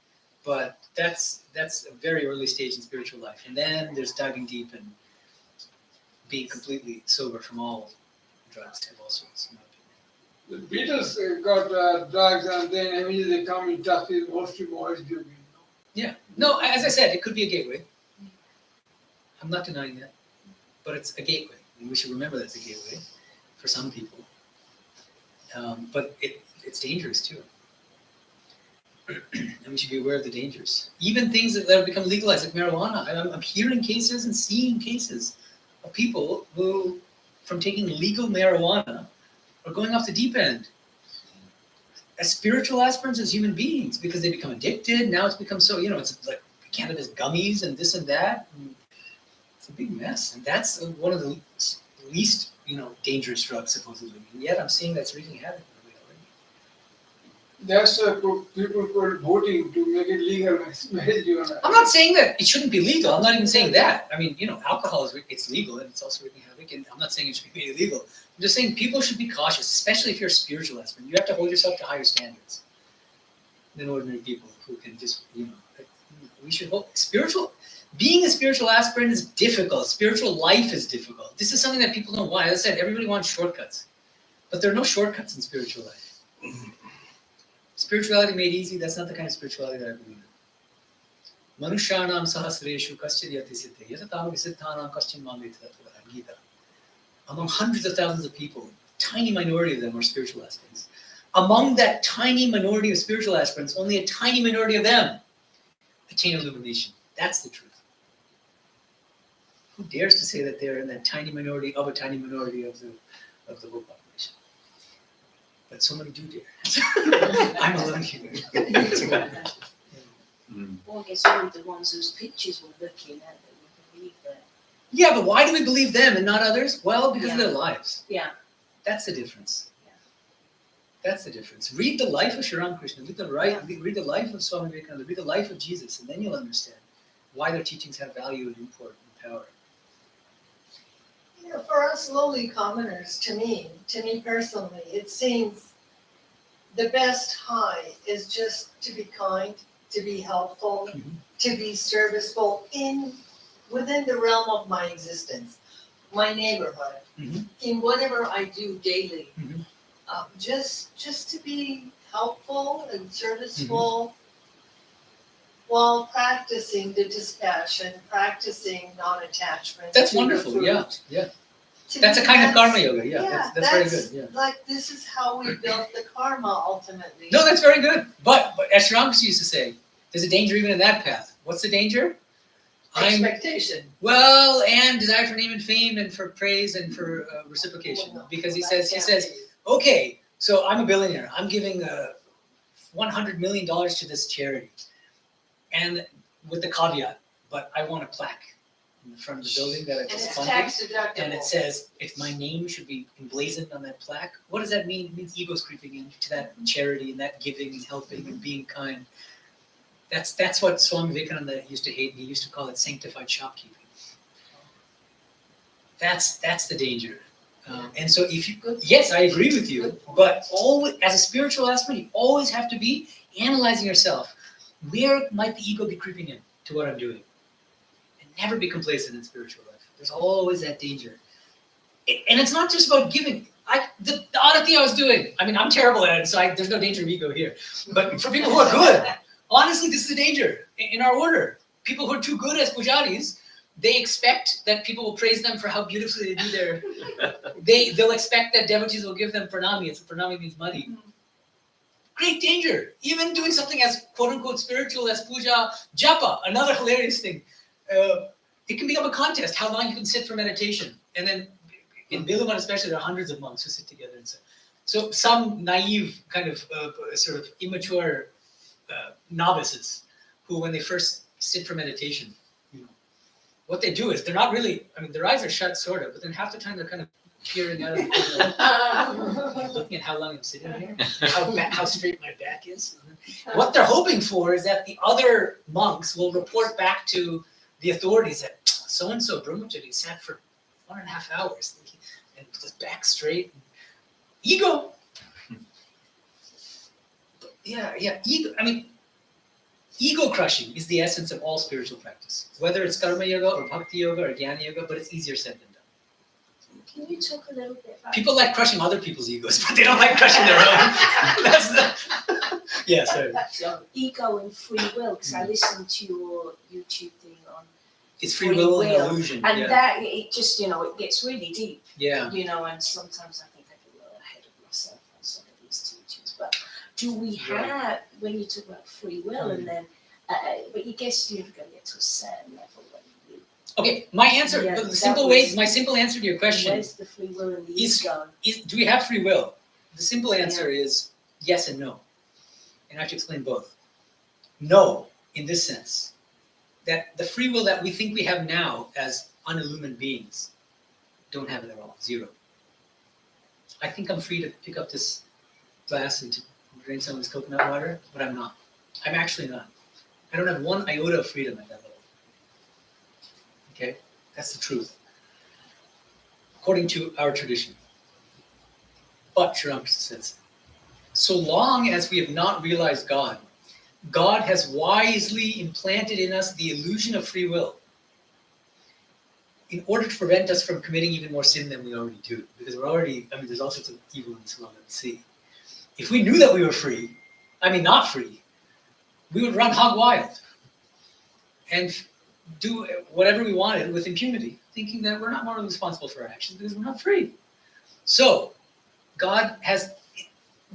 but that's a very early stage in spiritual life. And then there's diving deep and being completely sober from all drugs of all sorts. The Beatles got drugs and then immediately they come in touch with Mostly Boys Group. Yeah. No, as I said, it could be a gateway. I'm not denying that. But it's a gateway. And we should remember that's a gateway for some people. But it's dangerous too. And we should be aware of the dangers. Even things that have become legalized, like marijuana. I'm hearing cases and seeing cases of people who, from taking legal marijuana, are going off the deep end as spiritual aspirants, as human beings, because they become addicted. Now it's become so, it's like cannabis gummies and this and that. And it's a big mess. And that's one of the least, dangerous drugs, supposedly. And yet I'm seeing that's wreaking havoc. That's people were voting to make it legal. I'm not saying that it shouldn't be legal. I'm not even saying that. I mean, alcohol it's legal and it's also wreaking havoc. And I'm not saying it should be made illegal. I'm just saying people should be cautious, especially if you're a spiritual aspirant. You have to hold yourself to higher standards than ordinary people who can just, we should hold being a spiritual aspirant is difficult. Spiritual life is difficult. This is something that people don't want. As I said, everybody wants shortcuts, but there are no shortcuts in spiritual life. Spirituality made easy, that's not the kind of spirituality that I believe in. Manushanam sahasreshu kaschyadyati siddhe yatatam visiddhanam kaschin mameti tattva Gita. Among hundreds of thousands of people, a tiny minority of them are spiritual aspirants. Among that tiny minority of spiritual aspirants, only a tiny minority of them attain illumination. That's the truth. Who dares to say that they're in that tiny minority of a tiny minority of the whole population? But so many do dare. I'm alone here. Well, I guess all of the ones whose pictures we're looking at that we believe that. Yeah, but why do we believe them and not others? Well, because of their lives. Yeah. That's the difference. Yeah. That's the difference. Read the life of Sri Ramakrishna. Read the life of Swami Vivekananda. Read the life of Jesus, and then you'll understand why their teachings have value and import and power. For us lowly commoners, to me personally, it seems the best high is just to be kind, to be helpful, to be serviceable within the realm of my existence, my neighborhood, in whatever I do daily. Just to be helpful and serviceable while practicing the dispassion, practicing non-attachment. That's to wonderful. food. Yeah. To That's me, a kind of karma yoga. Yeah, that's very good. Yeah. Like this is how we built the karma ultimately. No, that's very good. But as Sri Ramakrishna used to say, there's a danger even in that path. What's the danger? expectation. Well, and desire for name and fame and for praise and for reciprocation. Because he says, okay, so I'm a billionaire. I'm giving $100 million to this charity. And with the caveat, but I want a plaque in the front of the building that I And just it's funded. tax deductible. And it says, if my name should be emblazoned on that plaque, what does that mean? It means ego's creeping into that charity and that giving and helping and being kind. That's what Swami Vivekananda used to hate. He used to call it sanctified shopkeeping. That's the danger. And so if you, yes, I agree with you, but always, as a spiritual aspect, you always have to be analyzing yourself. Where might the ego be creeping in to what I'm doing? And never be complacent in spiritual life. There's always that danger. And it's not just about giving. The arati I was doing, I mean, I'm terrible at it, so there's no danger of ego here. But for people who are good, honestly, this is a danger in our order. People who are too good as pujaris, they expect that people will praise them for how beautifully they do their. They'll expect that devotees will give them pranami. Pranami means money. Great danger. Even doing something as quote unquote spiritual as puja, japa, another hilarious thing. It can become a contest how long you can sit for meditation. And then in Biluman especially, there are hundreds of monks who sit together and so some naive kind of sort of immature novices who, when they first sit for meditation, what they do is they're not really, I mean, their eyes are shut sort of, but then half the time they're kind of peering out of the corner, looking at how long I'm sitting here, how straight my back is. What they're hoping for is that the other monks will report back to the authorities that so-and-so brahmachari sat for 1.5 hours and with his back straight. Ego. Yeah, ego. I mean, ego crushing is the essence of all spiritual practice, whether it's karma yoga or bhakti yoga or jnana yoga, but it's easier said than done. Can you talk a little bit about People like crushing other people's egos, but they don't like crushing their own. That's the. Yeah, sorry. ego and free will? Because I listened to your YouTube thing on It's free will and illusion. and Yeah. that it just it gets really deep. Yeah. And sometimes I think I get a little ahead of myself on some of these teachings. But do we have, when you talk about free will, and then, but you guess you've got to get to a certain level when you. Okay, my answer, Yeah, my simple answer to your question Where's the free will and the is- ego? do we have free will? The simple answer is yes and no. And I have to explain both. No, in this sense, that the free will that we think we have now as unillumined beings don't have it at all, zero. I think I'm free to pick up this glass and to drink some of this coconut water, but I'm not. I'm actually not. I don't have one iota of freedom at that level. Okay? That's the truth. According to our tradition. But Sri Ramakrishna says, so long as we have not realized God, God has wisely implanted in us the illusion of free will in order to prevent us from committing even more sin than we already do. Because we're already, there's all sorts of evil in this world that we see. If we knew that we were free, not free, we would run hog wild and do whatever we wanted with impunity, thinking that we're not morally responsible for our actions because we're not free. So,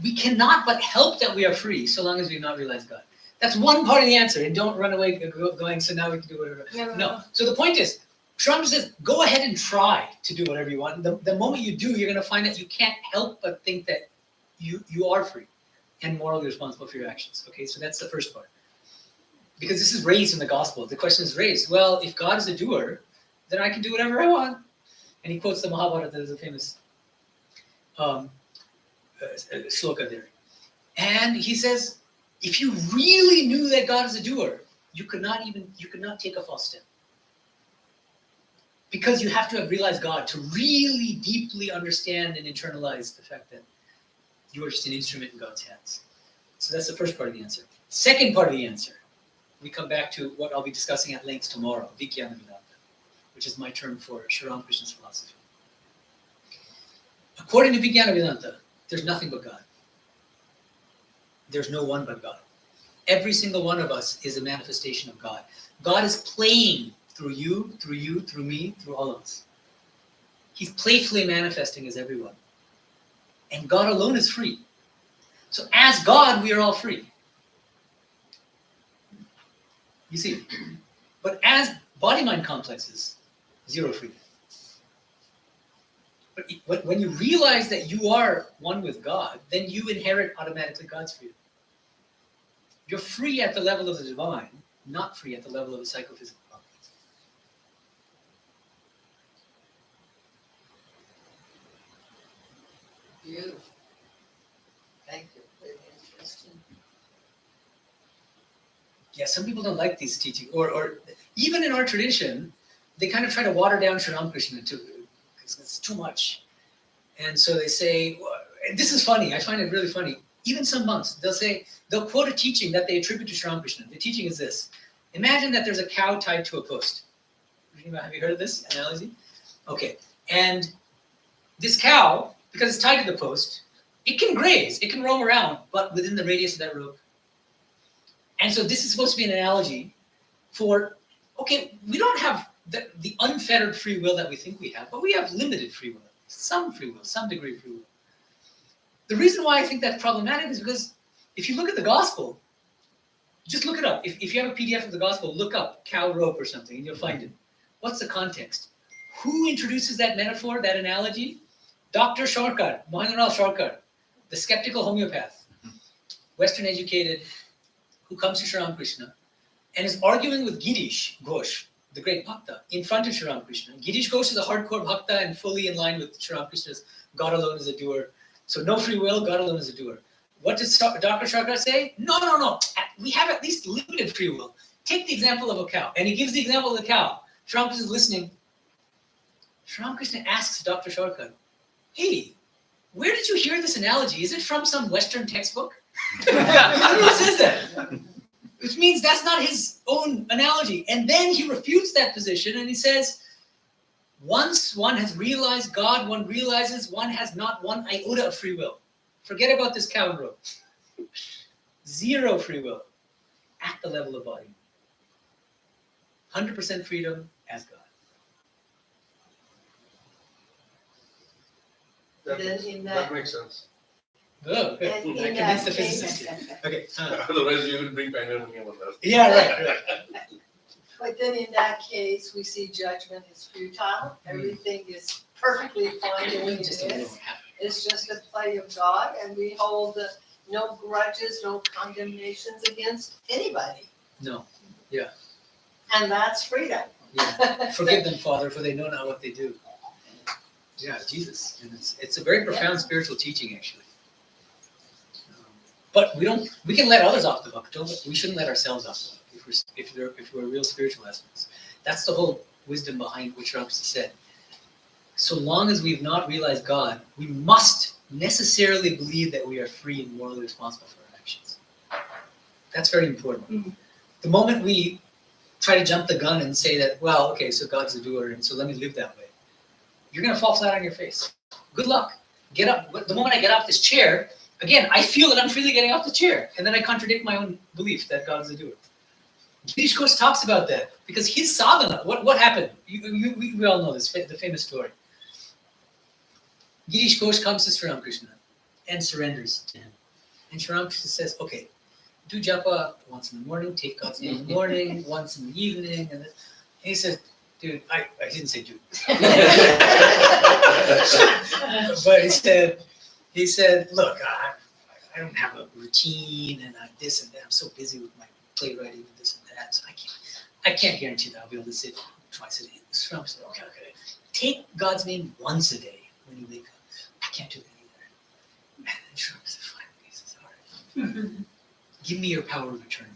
we cannot but help that we are free so long as we've not realized God. That's one part of the answer, and don't run away going, so now we can do whatever. No. So the point is, Trump says, go ahead and try to do whatever you want. The moment you do, you're going to find that you can't help but think that you are free and morally responsible for your actions. Okay, so that's the first part. Because this is raised in the gospel. The question is raised, well, if God is a doer, then I can do whatever I want. And he quotes the Mahabharata, there's a famous shloka there. And he says, if you really knew that God is a doer, you could not take a false step. Because you have to have realized God to really deeply understand and internalize the fact that you are just an instrument in God's hands. So that's the first part of the answer. Second part of the answer, we come back to what I'll be discussing at length tomorrow, Vijnana Vedanta, which is my term for Sri Ramakrishna's philosophy. According to Vijnana Vedanta, there's nothing but God. There's no one but God. Every single one of us is a manifestation of God. God is playing through you, through me, through all of us. He's playfully manifesting as everyone. And God alone is free. So as God, we are all free. You see, but as Body-mind complexes, zero freedom. But when you realize that you are one with God, then you inherit automatically God's freedom. You're free at the level of the divine, not free at the level of a psychophysical complex. Beautiful. Thank you. Very interesting. Yeah, some people don't like these teachings, or even in our tradition, they kind of try to water down Sri Ramakrishna too, because it's too much. And so they say, and this is funny, I find it really funny. Even some monks, they'll quote a teaching that they attribute to Sri Ramakrishna. The teaching is this: imagine that there's a cow tied to a post. Have you heard of this analogy? Okay, and this cow, because it's tied to the post, it can graze, it can roam around, but within the radius of that rope. And so this is supposed to be an analogy for, okay, we don't have the unfettered free will that we think we have, but we have limited free will, some free will, some degree of free will. The reason why I think that's problematic is because if you look at the gospel, just look it up. If you have a PDF of the gospel, look up cow rope or something and you'll find it. What's the context? Who introduces that metaphor, that analogy? Dr. Sharkar, Mohanlal Sharkar, the skeptical homeopath, Western educated, who comes to Sri Ramakrishna and is arguing with Girish Ghosh, the great Bhakta, in front of Sri Ramakrishna. Girish Ghosh is a hardcore Bhakta and fully in line with Sri Ramakrishna's God alone is a doer. So no free will, God alone is a doer. What does Dr. Sharkar say? No. We have at least limited free will. Take the example of a cow. And he gives the example of the cow. Sri Ramakrishna is listening. Sri Ramakrishna asks Dr. Sharkar, hey, where did you hear this analogy? Is it from some Western textbook? Who says that? Which means that's not his own analogy. And then he refutes that position and he says, once one has realized God, one realizes one has not one iota of free will. Forget about this cow and rope. Zero free will at the level of body. 100% freedom as God. Then in That makes sense. Oh, okay. And I in convinced the that physicist case- here. Okay. Otherwise, you will bring pandemonium on us. Yeah, right. But then in that case, we see judgment is futile. Everything is perfectly fine the way it Just a little is. happy. It's just a play of God, and we hold no grudges, no condemnations against anybody. No. And that's freedom. Yeah. Forgive them, Father, for they know not what they do. Yeah, Jesus. And it's a very profound spiritual teaching, actually. But we can let others off the hook. We shouldn't let ourselves off the hook if we're real spiritual aspects. That's the whole wisdom behind what Ramsa said. So long as we've not realized God, we must necessarily believe that we are free and morally responsible for our actions. That's very important. Mm-hmm. The moment we try to jump the gun and say that, well, okay, so God's a doer, and so let me live that way, you're going to fall flat on your face. Good luck. Get up. The moment I get off this chair, again, I feel that I'm freely getting off the chair, and then I contradict my own belief that God is a doer. Girish Ghosh talks about that because his sadhana, what happened? We all know this, the famous story. Girish Ghosh comes to Sri Ramakrishna and surrenders to him. And Sri Ramakrishna says, okay, do japa once in the morning, take God's name in the morning, once in the evening. And he says, dude, I didn't say dude. But he said, look, I don't have a routine and this and that. I'm so busy with my playwriting and this and that. So I can't guarantee that I'll be able to sit twice a day. Sri Ramakrishna said, okay. Take God's name once a day when you wake up. I can't do that either. And then Sri Ramakrishna said, fine. He says, all right. Give me your power of attorney.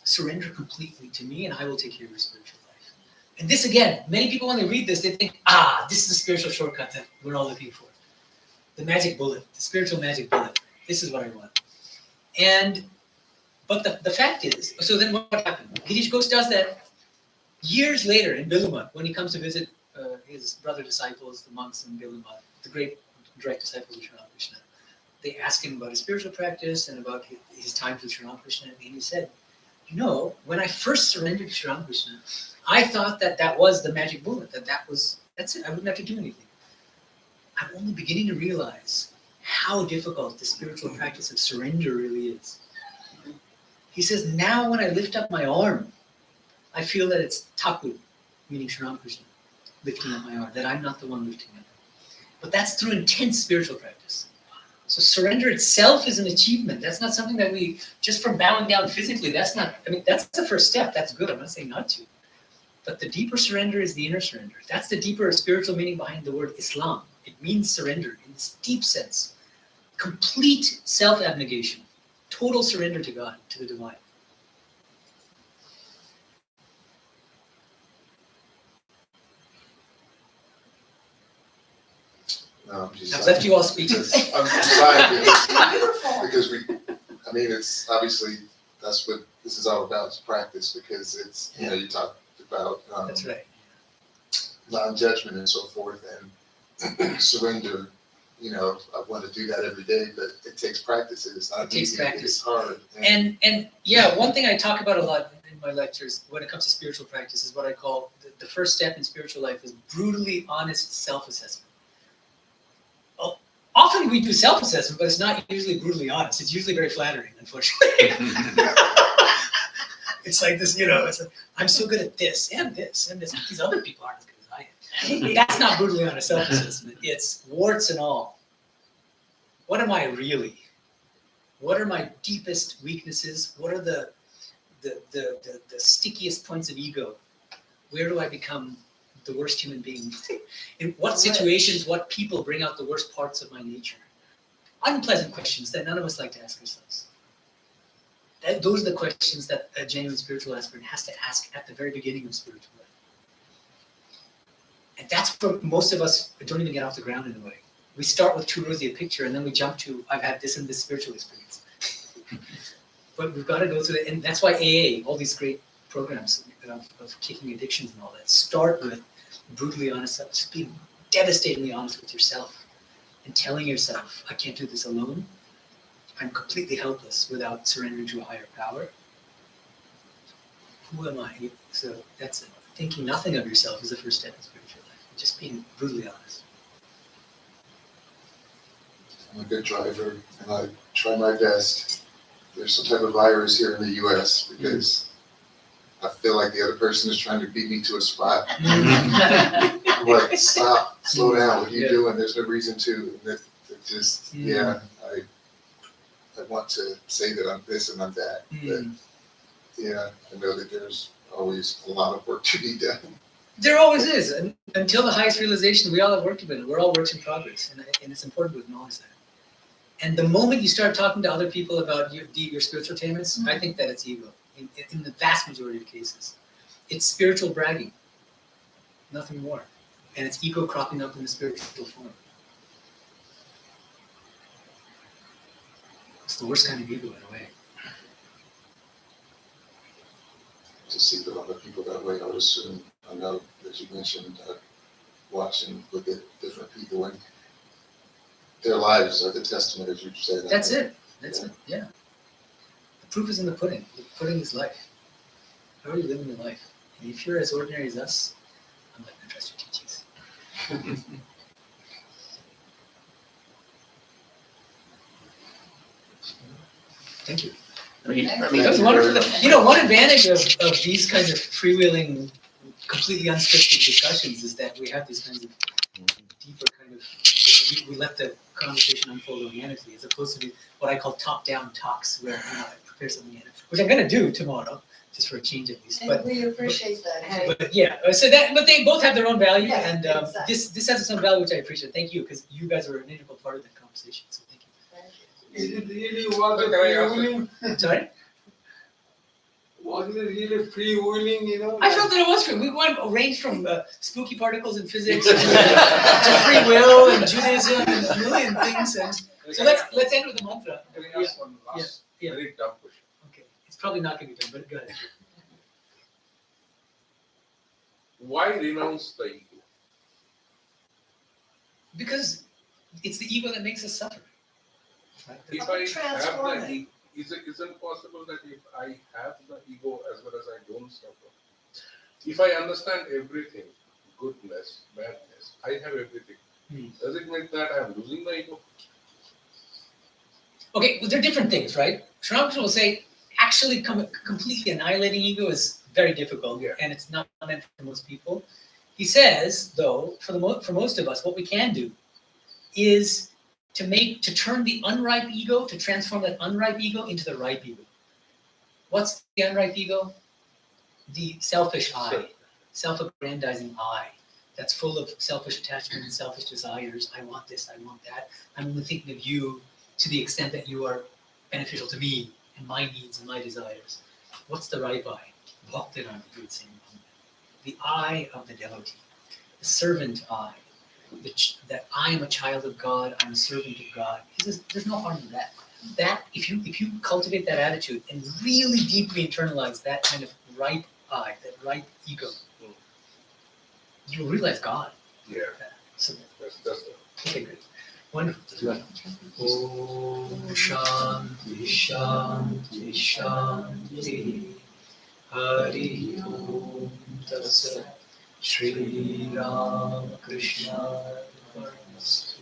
Surrender completely to me and I will take care of your spiritual life. And this again, many people when they read this, they think, this is the spiritual shortcut that we're all looking for. The magic bullet, the spiritual magic bullet. This is what I want. But the fact is, so then what happened? Girish Ghosh does that years later in Biluma, when he comes to visit his brother disciples, the monks in Biluma, the great direct disciples of Sri Ramakrishna. They asked him about his spiritual practice and about his times with Sri Ramakrishna, and he said, when I first surrendered to Sri Ramakrishna, I thought that was the magic bullet, that's it, I wouldn't have to do anything. I'm only beginning to realize how difficult the spiritual practice of surrender really is. He says, now when I lift up my arm, I feel that it's taku, meaning Sri Ramakrishna, lifting up my arm, that I'm not the one lifting it. But that's through intense spiritual practice. So surrender itself is an achievement. That's not something that we, just from bowing down physically, that's not, I mean, that's the first step. That's good. I'm not saying not to. But the deeper surrender is the inner surrender. That's the deeper spiritual meaning behind the word Islam. It means surrender in this deep sense. Complete self-abnegation. Total surrender to God, to the divine. No, I'm just I've left you all speechless. I'm sorry Beautiful. because I mean, it's obviously, that's what this is all about, is practice, because it's, you know, you talked about That's right. non-judgment and so forth, and surrender. You know, I want to do that every day, but it takes practice. It's not It takes easy. practice. It's hard. And yeah, one thing I talk about a lot in my lectures when it comes to spiritual practice is what I call the first step in spiritual life is brutally honest self-assessment. Often we do self-assessment, but it's not usually brutally honest. It's usually very flattering, unfortunately. It's like this, you know, it's like, I'm so good at this, and this, and this. These other people aren't as good as I am. That's not brutally honest self-assessment. It's warts and all. What am I really? What are my deepest weaknesses? What are the stickiest points of ego? Where do I become the worst human being? In what situations, what people bring out the worst parts of my nature? Unpleasant questions that none of us like to ask ourselves. Those are the questions that a genuine spiritual aspirant has to ask at the very beginning of spiritual life. And that's where most of us don't even get off the ground in a way. We start with too rosy a picture and then we jump to, I've had this and this spiritual experience. But we've got to go through it. And that's why AA, all these great programs of kicking addictions and all that, start with brutally honest self, just being devastatingly honest with yourself and telling yourself, I can't do this alone. I'm completely helpless without surrendering to a higher power. Who am I? So that's it. Thinking nothing of yourself is the first step in spiritual life. Just being brutally honest. I'm a good driver, and I try my best. There's some type of virus here in the U.S. because I feel like the other person is trying to beat me to a spot. I'm like, stop, slow down. What are you doing? There's no reason to. And it just, yeah, I want to say that I'm this and I'm that, but yeah, I know that there's always a lot of work to be done. There always is, and until the highest realization, we all have work to do. We're all works in progress, and it's important to acknowledge that. And the moment you start talking to other people about your spiritual attainments, I think that it's ego. In the vast majority of cases, it's spiritual bragging, nothing more, and it's ego cropping up in the spiritual form. It's the worst kind of ego in a way. To see the other people that way, I would assume. I know that you mentioned watch and look at different people, and their lives are the testament, as you said. That's it. That's it. Yeah. The proof is in the pudding. The pudding is life. How are you living your life? And if you're as ordinary as us, I'm not going to trust your teachings. Thank you. I mean, That was wonderful. You know, one advantage of these kinds of freewheeling, completely unscripted discussions is that we have these kinds of deeper kind of, we let the conversation unfold organically, as opposed to what I call top-down talks, where I prepare something in, which I'm going to do tomorrow, just for a change at least. And we appreciate that. But yeah, so that, but they both have their own value, Yeah, and exactly. this has its own value, which I appreciate. Thank you, because you guys are an integral part of that conversation. So thank you. Is it really was a freewheeling? Sorry. Was it really freewheeling, you know? I felt that it was free. We went ranged from spooky particles in physics to free will and Judaism and a million things. And so let's end with a mantra. Can I ask one last Yeah. very dumb question? Okay, it's probably not going to be done, but go ahead. Why renounce the ego? Because it's the ego that makes us suffer. Right? If I have Transform the it. ego, isn't possible that if I have the ego as well as I don't suffer? If I understand everything, goodness, badness, I have everything. Does it mean that I am losing my ego? Okay, well, they're different things, right? Sri Ramakrishna will say, actually completely annihilating ego is very difficult, Yeah. and it's not meant for most people. He says, though, for most of us, what we can do is to turn the unripe ego, to transform that unripe ego into the ripe ego. What's the unripe ego? The selfish I, self-aggrandizing I, that's full of selfish attachment and selfish desires. I want this, I want that. I'm only thinking of you to the extent that you are beneficial to me and my needs and my desires. What's the ripe I? Bhakti-rānti would say, the I of the devotee, the servant I, that I am a child of God, I'm a servant of God. He says there's no harm in that. That if you cultivate that attitude and really deeply internalize that kind of ripe I, that ripe ego, you will realize God. Yeah, So that's the. okay, good. Wonderful. Om Shanti Shanti Shanti Hari Om Tatsat Shri Ram Krishna Arpanastu.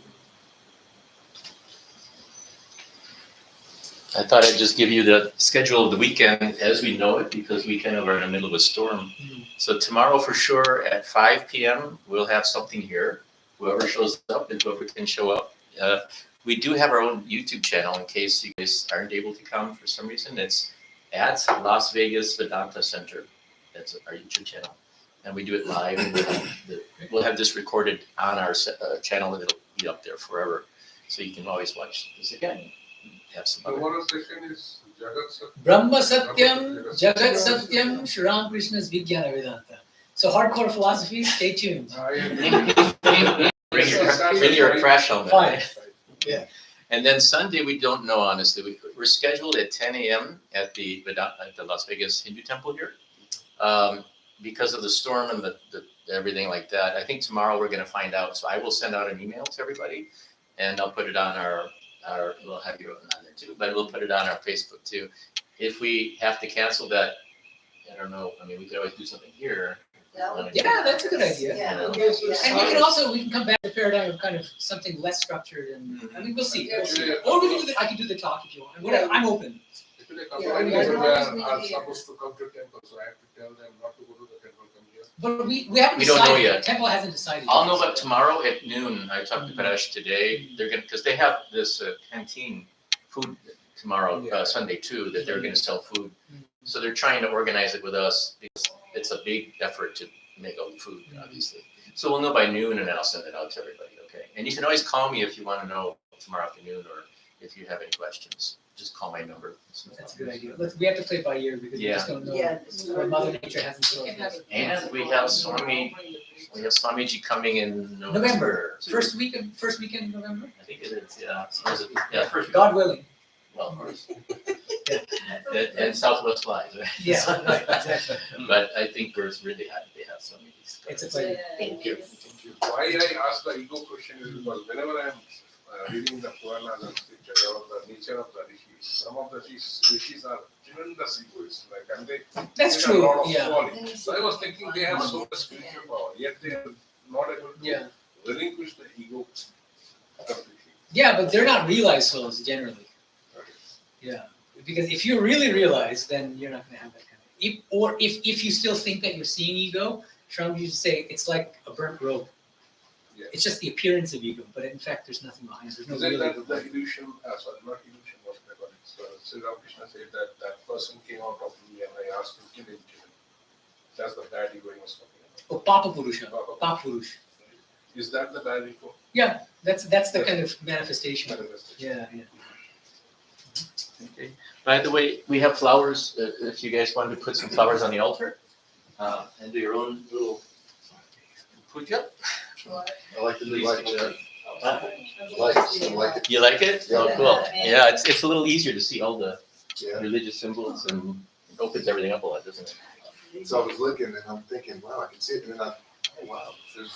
I thought I'd just give you the schedule of the weekend as we know it, because we kind of are in the middle of a storm. So tomorrow for sure at 5 p.m. we'll have something here. Whoever shows up and whoever can show up. We do have our own YouTube channel in case you guys aren't able to come for some reason. It's at Las Vegas Vedanta Center. That's our YouTube channel. And we do it live. And we'll have this recorded on our channel, and it'll be up there forever. So you can always watch this again. Have some other. Tomorrow's session is Jagat Satyam. Brahma Satyam, Jagat Satyam, Shri Ram Krishna's Vijnana Vedanta. So hardcore philosophy, stay tuned. Bring your crash helmet. Fine. Yeah. And then Sunday, we don't know, honestly. We're scheduled at 10 a.m. at the Las Vegas Hindu temple here. Because of the storm and the everything like that. I think tomorrow we're going to find out. So I will send out an email to everybody, and I'll put it on our we'll have you on there too, but we'll put it on our Facebook too. If we have to cancel that, I don't know. I mean, we could always do something here. Yeah, that's a good idea. Yeah. And we can come back to the paradigm of kind of something less structured, and I mean, we'll see. We'll see. Or we can I can do the talk if you want. Whatever, I'm open. Actually, a couple of people are supposed to come to temple, so I have to tell them not to go to the temple, come here. But we haven't We don't decided. know yet. The temple hasn't decided. I'll yet. know about tomorrow at noon. I talked to Paresh today. They're gonna, because they have this canteen food tomorrow, Sunday too, that they're gonna sell food. So they're trying to organize it with us because it's a big effort to make all the food, obviously. So we'll know by noon, and then I'll send it out to everybody. Okay. And you can always call me if you want to know tomorrow afternoon, or if you have any questions. Just call my number. That's a good idea. We have to play it by ear because we just don't know what Mother Nature hasn't told us. And we have Swami. We have Swamiji coming in November. too. First weekend in November. I think it is. Yeah. Yeah. First. God willing. Well, of course. And Southwest Flies. Right? Yeah, right, exactly. But I think we're really happy to have Swamiji. It's a pleasure. Thank you. Why I ask the ego question is because whenever I am reading the Puranas and scripture about the nature of the rishis, some of the rishis are tremendous egoists, and they That's did a true. lot of Yeah. folly. So I was thinking they have so much spiritual power, yet they are not able to relinquish the ego completely. Yeah, but they're not realized souls generally. Yeah, because if you really realize, then you're not going to have that kind of. If you still think that you're seeing ego, Swami used to say it's like a burnt rope. Yeah. It's just the appearance of ego, but in fact, there's nothing behind it. There's no Isn't real that ego. the illusion, sorry, not illusion, what I call it. So Sri Ramakrishna said that person came out of me and I asked him to kill him. That's the bad ego he was talking about. Oh, Papa Purusha. Papa Purush. Is that the bad ego? Yeah, that's the kind of manifestation. Yeah, yeah. Okay. By the way, we have flowers. If you guys wanted to put some flowers on the altar and do your own little puja. I like the new light. I like it. You like it? Yeah. Oh, cool. Yeah, it's a little easier to see all the Yeah. religious symbols, and it opens everything up a lot, doesn't it? So I was looking and I'm thinking, wow, I can see it. And then oh wow, there's